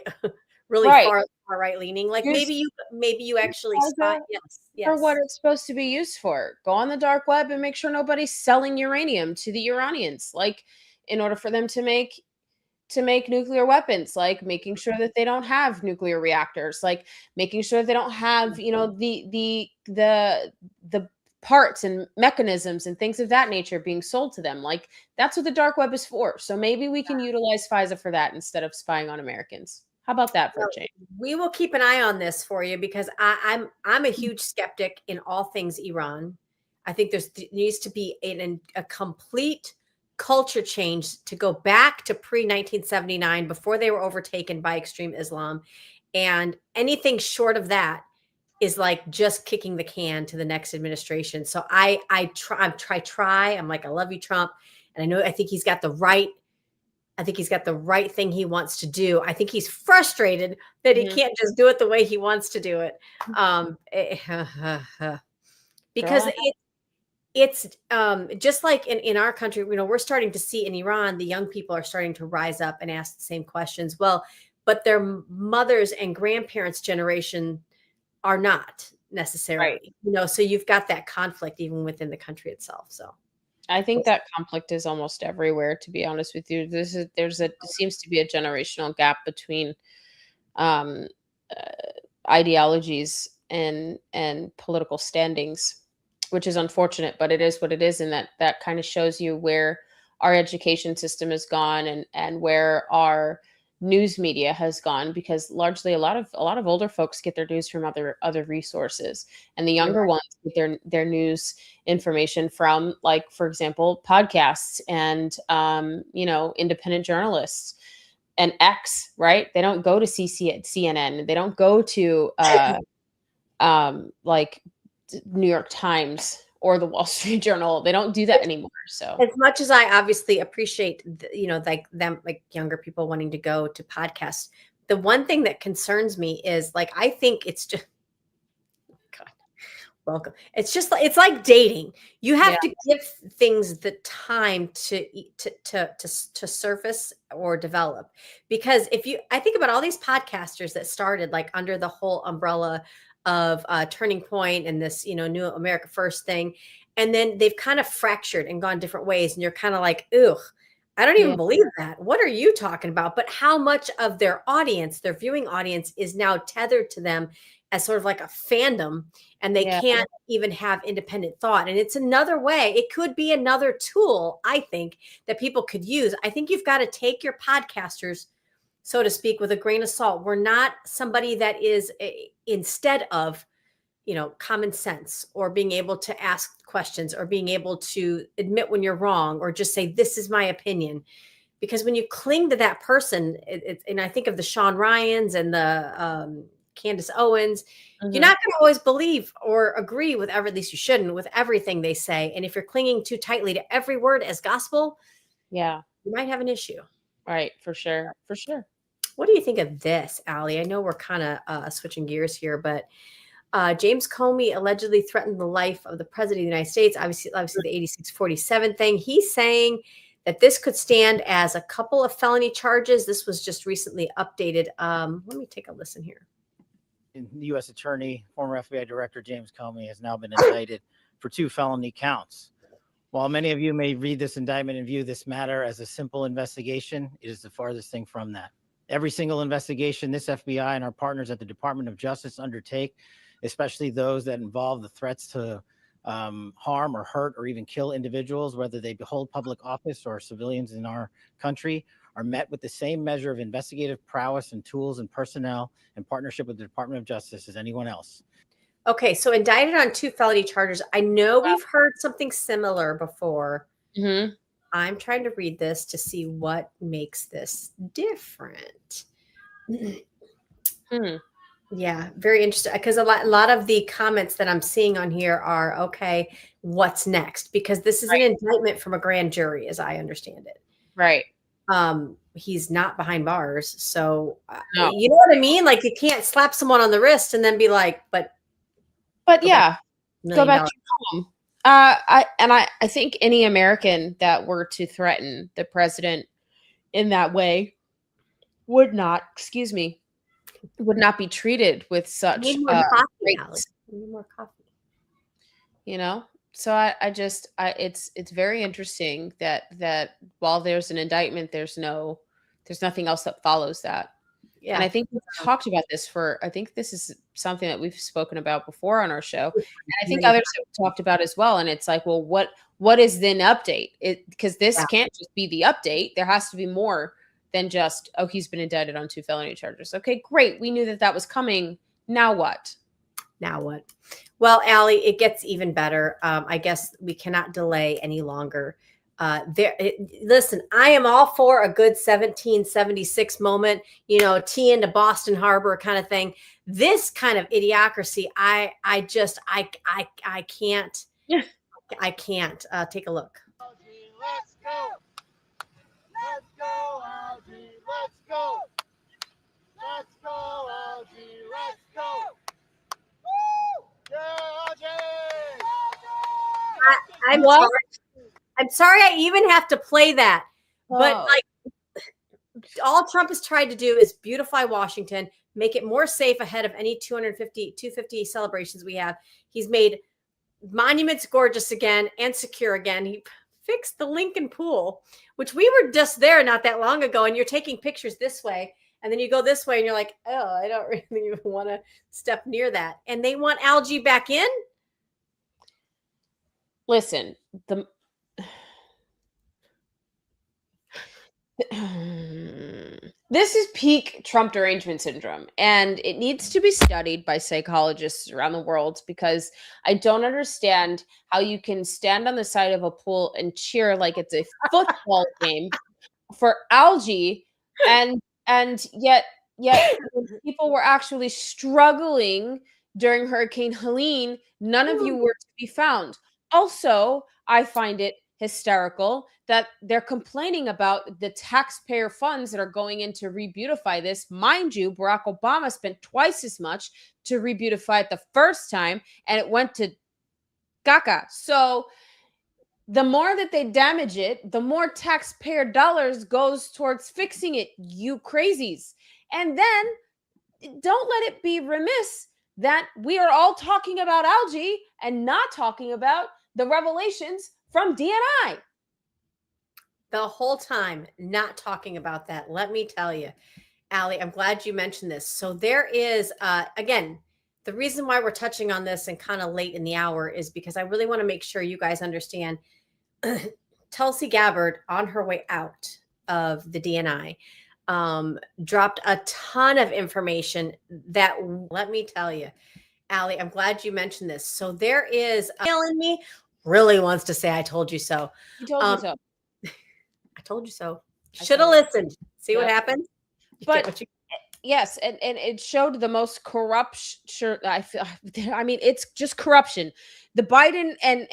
really Right. far right leaning." Like Use maybe you actually spy. FISA Yes, for what yes. it's supposed to be used for. Go on the dark web and make sure nobody's selling uranium to the Iranians, like in order for them to make nuclear weapons, like making sure that they don't have nuclear reactors, like making sure they don't have, the parts and mechanisms and things of that nature being sold to them. Like that's what the dark web is for. So maybe we can utilize FISA for that instead of spying on Americans. How about that for a change? We will keep an eye on this for you because I'm a huge skeptic in all things Iran. I think needs to be a complete culture change to go back to pre 1979 before they were overtaken by extreme Islam, and anything short of that is like just kicking the can to the next administration. So I try. I'm like, I love you, Trump, and I think he's got the right. I think he's got the right thing he wants to do. I think he's frustrated that he can't just do it the way he wants to do it. Because it's just like in our country, we're starting to see in Iran, the young people are starting to rise up and ask the same questions. Well, but their mothers and grandparents' generation are not necessarily, so you've got that conflict even within the country itself. So I think that conflict is almost everywhere, to be honest with you. Seems to be a generational gap between um, ideologies and political standings, which is unfortunate, but it is what it is, and that kind of shows you where our education system has gone and where our news media has gone, because largely a lot of older folks get their news from other resources, and the younger ones get their news information from, like, for example, podcasts and independent journalists and X, right? They don't go to CNN, they don't go to like New York Times or the Wall Street Journal. They don't do that anymore. So as much as I obviously appreciate, like them, like younger people wanting to go to podcasts, the one thing that concerns me is, like, I think it's just, God, welcome. It's just like, it's like dating. You have to give things the time to surface or develop. Because I think about all these podcasters that started like under the whole umbrella of Turning Point and this, New America First thing. And then they've kind of fractured and gone different ways. And you're kind of like, ugh, I don't even believe that. What are you talking about? But how much of their audience, their viewing audience, is now tethered to them as sort of like a fandom, and they can't even have independent thought. And it's another way. It could be another tool, I think, that people could use. I think you've got to take your podcasters, so to speak, with a grain of salt. We're not somebody that is instead of, common sense or being able to ask questions or being able to admit when you're wrong or just say, this is my opinion. Because when you cling to that person, and I think of the Sean Ryans and the Candace Owens, you're not going to always believe or agree with at least you shouldn't, with everything they say. And if you're clinging too tightly to every word as gospel, you might have an issue. Right. For sure. For sure. What do you think of this, Allie? I know we're kind of switching gears here, but James Comey allegedly threatened the life of the president of the United States. Obviously the 8647 thing. He's saying that this could stand as a couple of felony charges. This was just recently updated. Let me take a listen here. The U.S. Attorney, former FBI Director James Comey, has now been indicted for 2 felony counts. While many of you may read this indictment and view this matter as a simple investigation, it is the farthest thing from that. Every single investigation this FBI and our partners at the Department of Justice undertake, especially those that involve the threats to harm or hurt or even kill individuals, whether they hold public office or civilians in our country, are met with the same measure of investigative prowess and tools and personnel in partnership with the Department of Justice as anyone else. Okay, so indicted on 2 felony charges. I know we've heard something similar before. I'm trying to read this to see what makes this different. Yeah, very interesting. Because a lot of the comments that I'm seeing on here are, okay, what's next? Because this is an indictment from a grand jury, as I understand it. Right. He's not behind bars. So, you know what I mean? Like, you can't slap someone on the wrist and then be like, but yeah. Go million back dollars. to your home. I think any American that were to threaten the president in that way would not, excuse me, would not be treated with I such need more coffee, Allie. grace, I need more coffee. you know? So I just it's very interesting that while there's an indictment, there's nothing else that follows that. Yeah. And I think we've talked about this I think this is something that we've spoken about before on our show. And I think others have talked about as well. And it's like, well, what is then update? Because this Yeah. can't just be the update. There has to be more than just, oh, he's been indicted on 2 felony charges. Okay, great. We knew that was coming. Now what? Now what? Well, Allie, it gets even better. I guess we cannot delay any longer. Listen, I am all for a good 1776 moment, tea into Boston Harbor kind of thing. This kind of idiocracy, I can't. Yeah. I can't. Take a look. Let's go. Let's go, Algae. Let's go. Let's go, Algae. Let's go. Woo! Yeah, Algae. I'm sorry I even have to play that. But Oh. like all Trump has tried to do is beautify Washington, make it more safe ahead of any 250 celebrations we have. He's made monuments gorgeous again and secure again. He fixed the Lincoln Pool, which we were just there not that long ago. And you're taking pictures this way. And then you go this way and you're like, oh, I don't really even want to step near that. And they want Algae back in? Listen, this is peak Trump derangement syndrome, and it needs to be studied by psychologists around the world because I don't understand how you can stand on the side of a pool and cheer like it's a football game for Algae, and yet when people were actually struggling during Hurricane Helene, none of you were to be found. Also, I find it hysterical that they're complaining about the taxpayer funds that are going in to rebeautify this. Mind you, Barack Obama spent twice as much to rebeautify it the first time, and it went to caca. So the more that they damage it, the more taxpayer dollars goes towards fixing it, you crazies. And then don't let it be remiss that we are all talking about Algae and not talking about the revelations from DNI. The whole time not talking about that. Let me tell you, Allie, I'm glad you mentioned this. So there is, again, the reason why we're touching on this and kind of late in the hour is because I really want to make sure you guys understand Tulsi Gabbard on her way out of the DNI dropped a ton of information that, let me tell you, Allie, I'm glad you mentioned this. So there is in me really wants to say, I told you so. He told you so. I told you so. Should have listened. See what happened? But yes, and it showed the most corruption. I mean, it's just corruption. The Biden and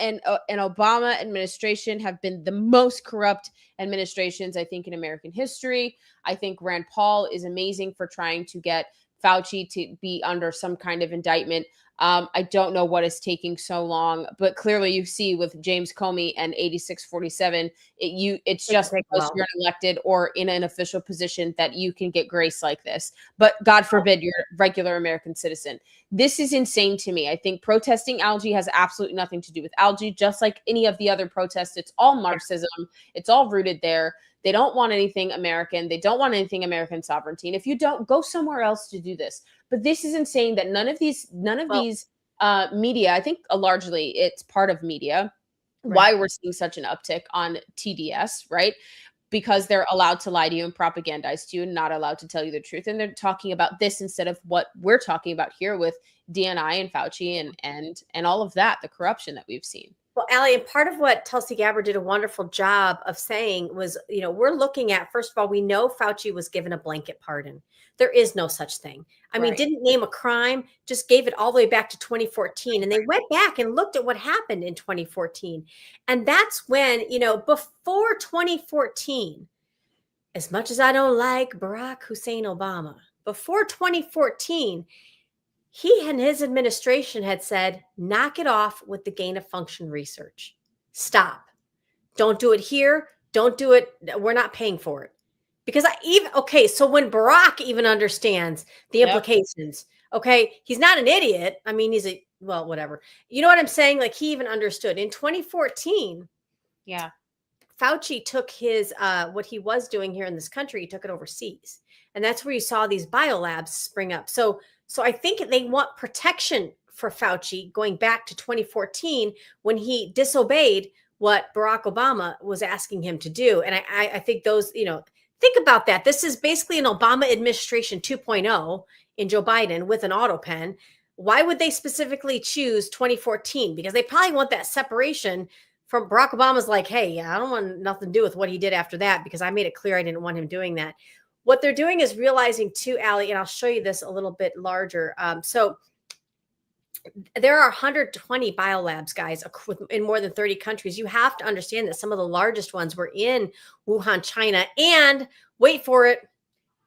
Obama administration have been the most corrupt administrations, I think, in American history. I think Rand Paul is amazing for trying to get Fauci to be under some kind of indictment. I don't know what is taking so long, but clearly you see with James Comey and 8647, it's just because you're elected or in an official position that you can get grace like this. But God forbid you're a regular American citizen. This is insane to me. I think protesting Algae has absolutely nothing to do with Algae, just like any of the other protests. It's all Marxism. It's all rooted there. They don't want anything American. They don't want anything American sovereignty. And if you don't, go somewhere else to do this. But this is insane that none of these media, I think largely it's part of media, why we're seeing such an uptick on TDS, right? Because they're allowed to lie to you and propagandize to you and not allowed to tell you the truth. And they're talking about this instead of what we're talking about here with DNI and Fauci and all of that, the corruption that we've seen. Well, Allie, and part of what Tulsi Gabbard did a wonderful job of saying was, we're looking at, first of all, we know Fauci was given a blanket pardon. There is no such thing. I mean, didn't name a crime, just gave it all the way back to 2014. And they went back and looked at what happened in 2014. And that's when, before 2014, as much as I don't like Barack Hussein Obama, before 2014, he and his administration had said, knock it off with the gain of function research. Stop. Don't do it here. Don't do it. We're not paying for it. Because so when Barack even understands the implications, okay, he's not an idiot. I mean, whatever. You know what I'm saying? Like, he even understood. In 2014, Yeah. Fauci took his what he was doing here in this country, he took it overseas. And that's where you saw these biolabs spring up. So I think they want protection for Fauci going back to 2014 when he disobeyed what Barack Obama was asking him to do. And I think those, think about that. This is basically an Obama administration 2.0 in Joe Biden with an auto pen. Why would they specifically choose 2014? Because they probably want that separation from Barack Obama's like, hey, I don't want nothing to do with what he did after that because I made it clear I didn't want him doing that. What they're doing is realizing too, Allie, and I'll show you this a little bit larger. So there are 120 biolabs, guys, in more than 30 countries. You have to understand that some of the largest ones were in Wuhan, China, and wait for it,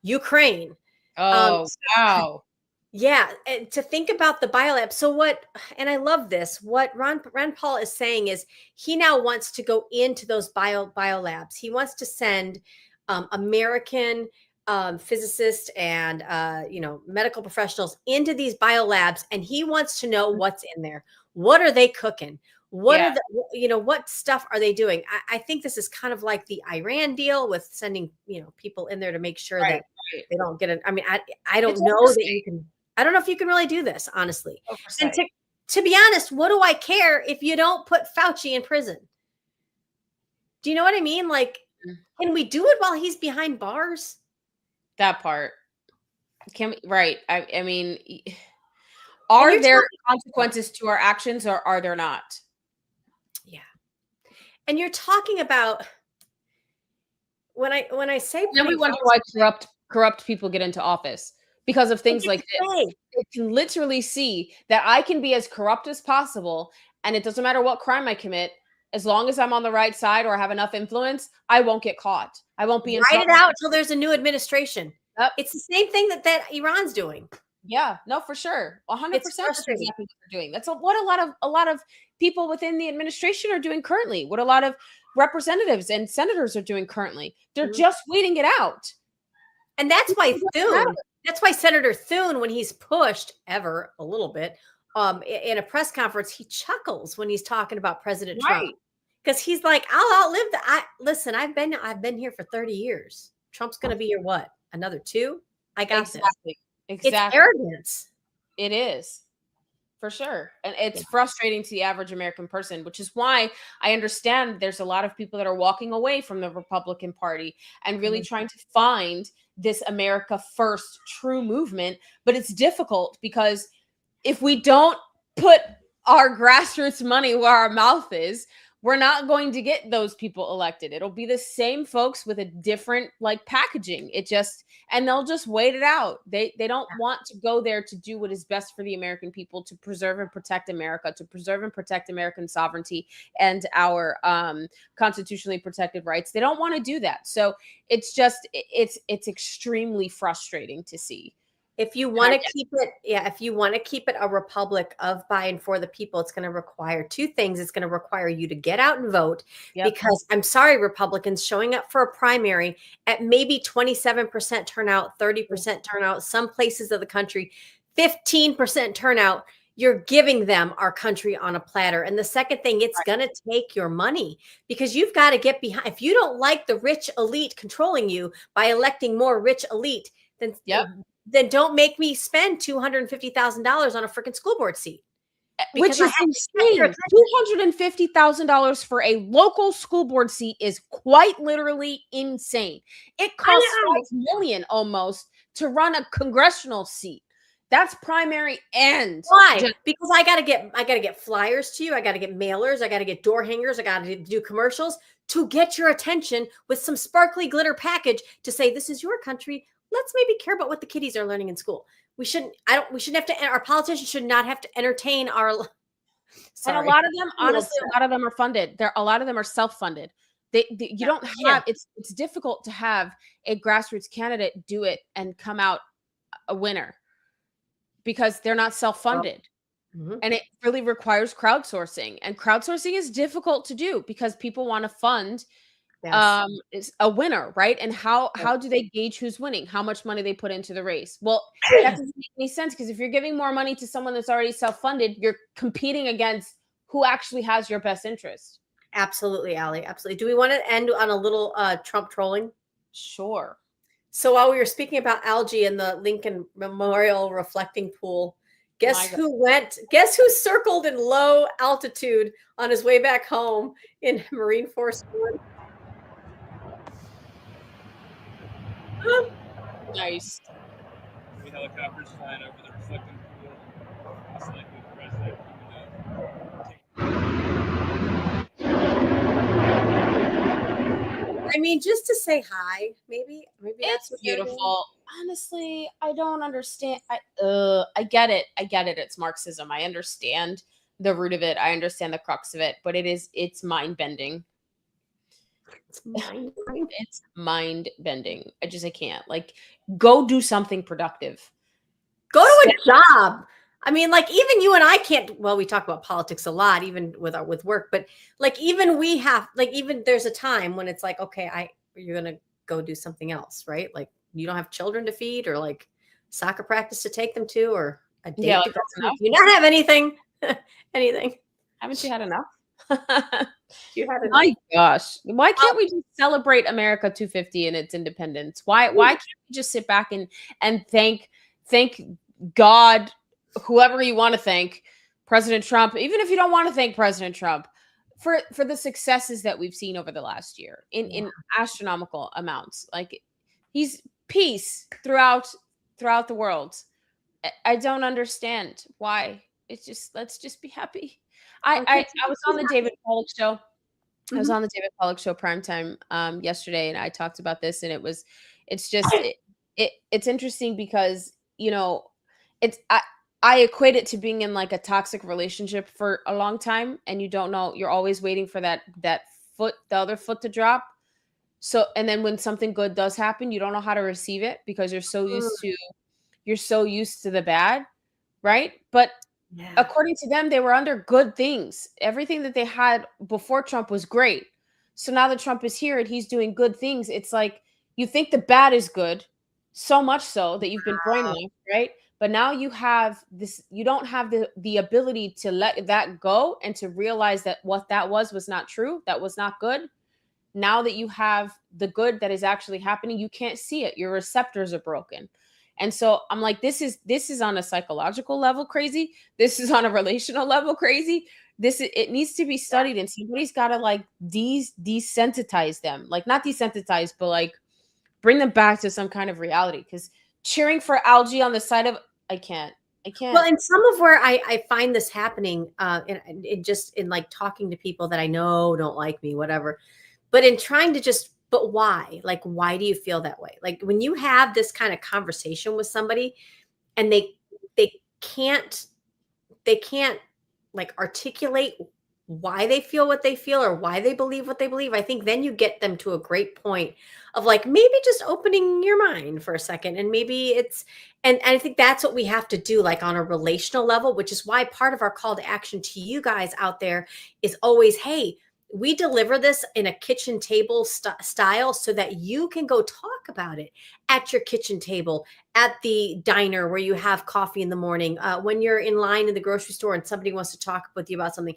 Ukraine. Oh, wow. Yeah, and to think about the biolab. So and I love this, what Ron Paul is saying is he now wants to go into those biolabs. He wants to send American physicists and medical professionals into these biolabs, and he wants to know what's in there. What are they cooking? What are what stuff are they doing? I think this is kind of like the Iran deal with sending people in there to make sure that they don't get it. I mean, I don't know that you can. I don't know if you can really do this, honestly. And to be honest, what do I care if you don't put Fauci in prison? Do you know what I mean? Like, can we do it while he's behind bars? That part. Can we? Right. I mean, are there consequences to our actions or are there not? Yeah. And you're talking about when I say then we wonder why corrupt people get into office. Because of things like this, they can literally see that I can be as corrupt as possible, and it doesn't matter what crime I commit, as long as I'm on the right side or have enough influence, I won't get caught. I won't be in trouble. Write it out until there's a new administration. Yep. It's the same thing that Iran's doing. Yeah, no, for sure, 100%. That's exactly what they're doing. That's what a lot of people within the administration are doing currently. What a lot of representatives and senators are doing currently. They're just waiting it out, and that's why That's why Senator Thune, when he's pushed ever a little bit in a press conference, he chuckles when he's talking about President Trump because he's like, "I'll outlive that." Listen, I've been here for 30 years. Trump's going to be here what, another 2? I got this. Exactly. It's arrogance. It is. For sure. And it's frustrating to the average American person, which is why I understand there's a lot of people that are walking away from the Republican Party and really trying to find this America First true movement. But it's difficult because if we don't put our grassroots money where our mouth is, we're not going to get those people elected. It'll be the same folks with a different packaging. And they'll just wait it out. They don't want to go there to do what is best for the American people, to preserve and protect America, to preserve and protect American sovereignty and our constitutionally protected rights. They don't want to do that. So it's extremely frustrating to see. If you want to keep it, a republic of by and for the people, it's going to require 2 things. It's going to require you to get out and vote because I'm sorry, Republicans showing up for a primary at maybe 27% turnout, 30% turnout, some places of the country, 15% turnout. You're giving them our country on a platter. And the second thing, it's going to take your money because you've got to get behind. If you don't like the rich elite controlling you by electing more rich elite, then don't make me spend $250,000 on a freaking school board seat. Which is insane. $250,000 for a local school board seat is quite literally insane. It costs $5 million almost to run a congressional seat. That's primary and why? Because I gotta get flyers to you. I gotta get mailers. I gotta get door hangers. I gotta do commercials to get your attention with some sparkly glitter package to say this is your country. Let's maybe care about what the kiddies are learning in school. We shouldn't have to. Our politicians should not have to entertain our. Sorry. And a lot of them, honestly, a lot of them are funded. A lot of them are self-funded. You don't have. It's difficult to have a grassroots candidate do it and come out a winner. because they're not self-funded. Mhm. And it really requires crowdsourcing. And crowdsourcing is difficult to do because people want to fund Yes. is a winner, right? And how do they gauge who's winning? How much money they put into the race? Well, that doesn't make any sense because if you're giving more money to someone that's already self-funded, you're competing against who actually has your best interest. Absolutely, Allie. Absolutely. Do we want to end on a little Trump trolling? Sure. So while we were speaking about algae in the Lincoln Memorial reflecting pool, guess My guess who circled in low altitude on his way back home in Marine Force One? Nice. Helicopters flying over the reflecting pool. It's like the president. I mean, just to say hi, maybe that's It's what they're doing. beautiful. Honestly, I don't understand. I get it. I get it. It's Marxism. I understand the root of it. I understand the crux of it, but it's mind bending. It's mind-blowing. It's mind bending. I can't. Like, go do something productive. Go to a job. I mean, like even you and I can't. Well, we talk about politics a lot, even with work. But like even we have, like even there's a time when it's like, okay, you're gonna go do something else, right? Like you don't have children to feed, or like soccer practice to take them to, or a date. Yeah, like to go that's to. enough. You not have anything, anything. Haven't you had enough? You had enough. My gosh. Why can't we just celebrate America 250 and its independence? Why can't we just sit back and thank God, whoever you want to thank, President Trump, even if you don't want to thank President Trump, for the successes that we've seen over the last year in astronomical amounts. Like he's peace throughout the world. I don't understand why. It's just let's just be happy. I was on the David Pollock show. I was on the David Pollock show primetime yesterday, and I talked about this, and it's interesting because I equate it to being in like a toxic relationship for a long time, and you don't know, you're always waiting for the other foot to drop. So, and then when something good does happen, you don't know how to receive it because you're so used to the bad, right? But according to them, they were under good things. Everything that they had before Trump was great. So now that Trump is here and he's doing good things, it's like you think the bad is good, so much so that you've been brainwashed, right? But now you have this, you don't have the ability to let that go and to realize that what that was not true, that was not good. Now that you have the good that is actually happening, you can't see it. Your receptors are broken. And so I'm like, this is on a psychological level crazy. This is on a relational level crazy. It needs to be studied, and somebody's got to like desensitize them, like not desensitize, but like bring them back to some kind of reality. Because cheering for algae on the side of I can't. Well, and some of where I find this happening, in just in like talking to people that I know don't like me, whatever, but in trying to just. But why? Like, why do you feel that way? Like when you have this kind of conversation with somebody and they can't like articulate why they feel what they feel or why they believe what they believe, I think then you get them to a great point of like maybe just opening your mind for a second. And maybe and I think that's what we have to do, like on a relational level, which is why part of our call to action to you guys out there is always, hey, we deliver this in a kitchen table style so that you can go talk about it at your kitchen table, at the diner where you have coffee in the morning, when you're in line in the grocery store and somebody wants to talk with you about something.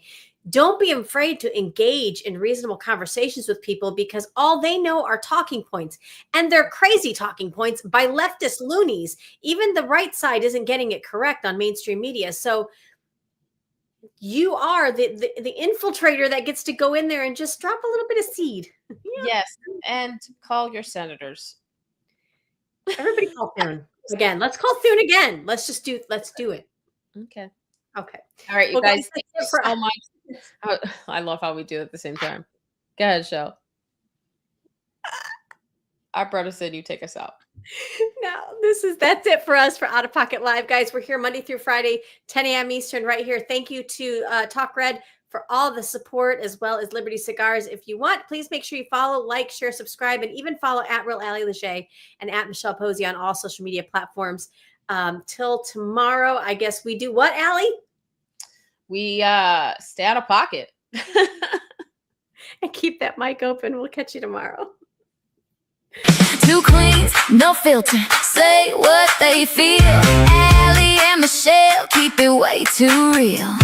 Don't be afraid to engage in reasonable conversations with people because all they know are talking points, and they're crazy talking points by leftist loonies. Even the right side isn't getting it correct on mainstream media. So you are the infiltrator that gets to go in there and just drop a little bit of seed. Yes, and call your senators. Everybody call Thune again. Let's call Thune again. Let's do it. Okay. All right, you guys, thank you so much. I love how we do it at the same time. Go ahead, Shell. Our brother said you take us out. Now, that's it for us for Out of Pocket Live, guys. We're here Monday through Friday, 10 a.m. Eastern, right here. Thank you to Talk Red for all the support, as well as Liberty Cigars. If you want, please make sure you follow, like, share, subscribe, and even follow at Real Allie Lejay and at Michelle Posey on all social media platforms. Till tomorrow, I guess we do what, Allie? We stay out of pocket. And keep that mic open. We'll catch you tomorrow. Two queens, no filter, say what they feel. Allie and Michelle keep it way too real.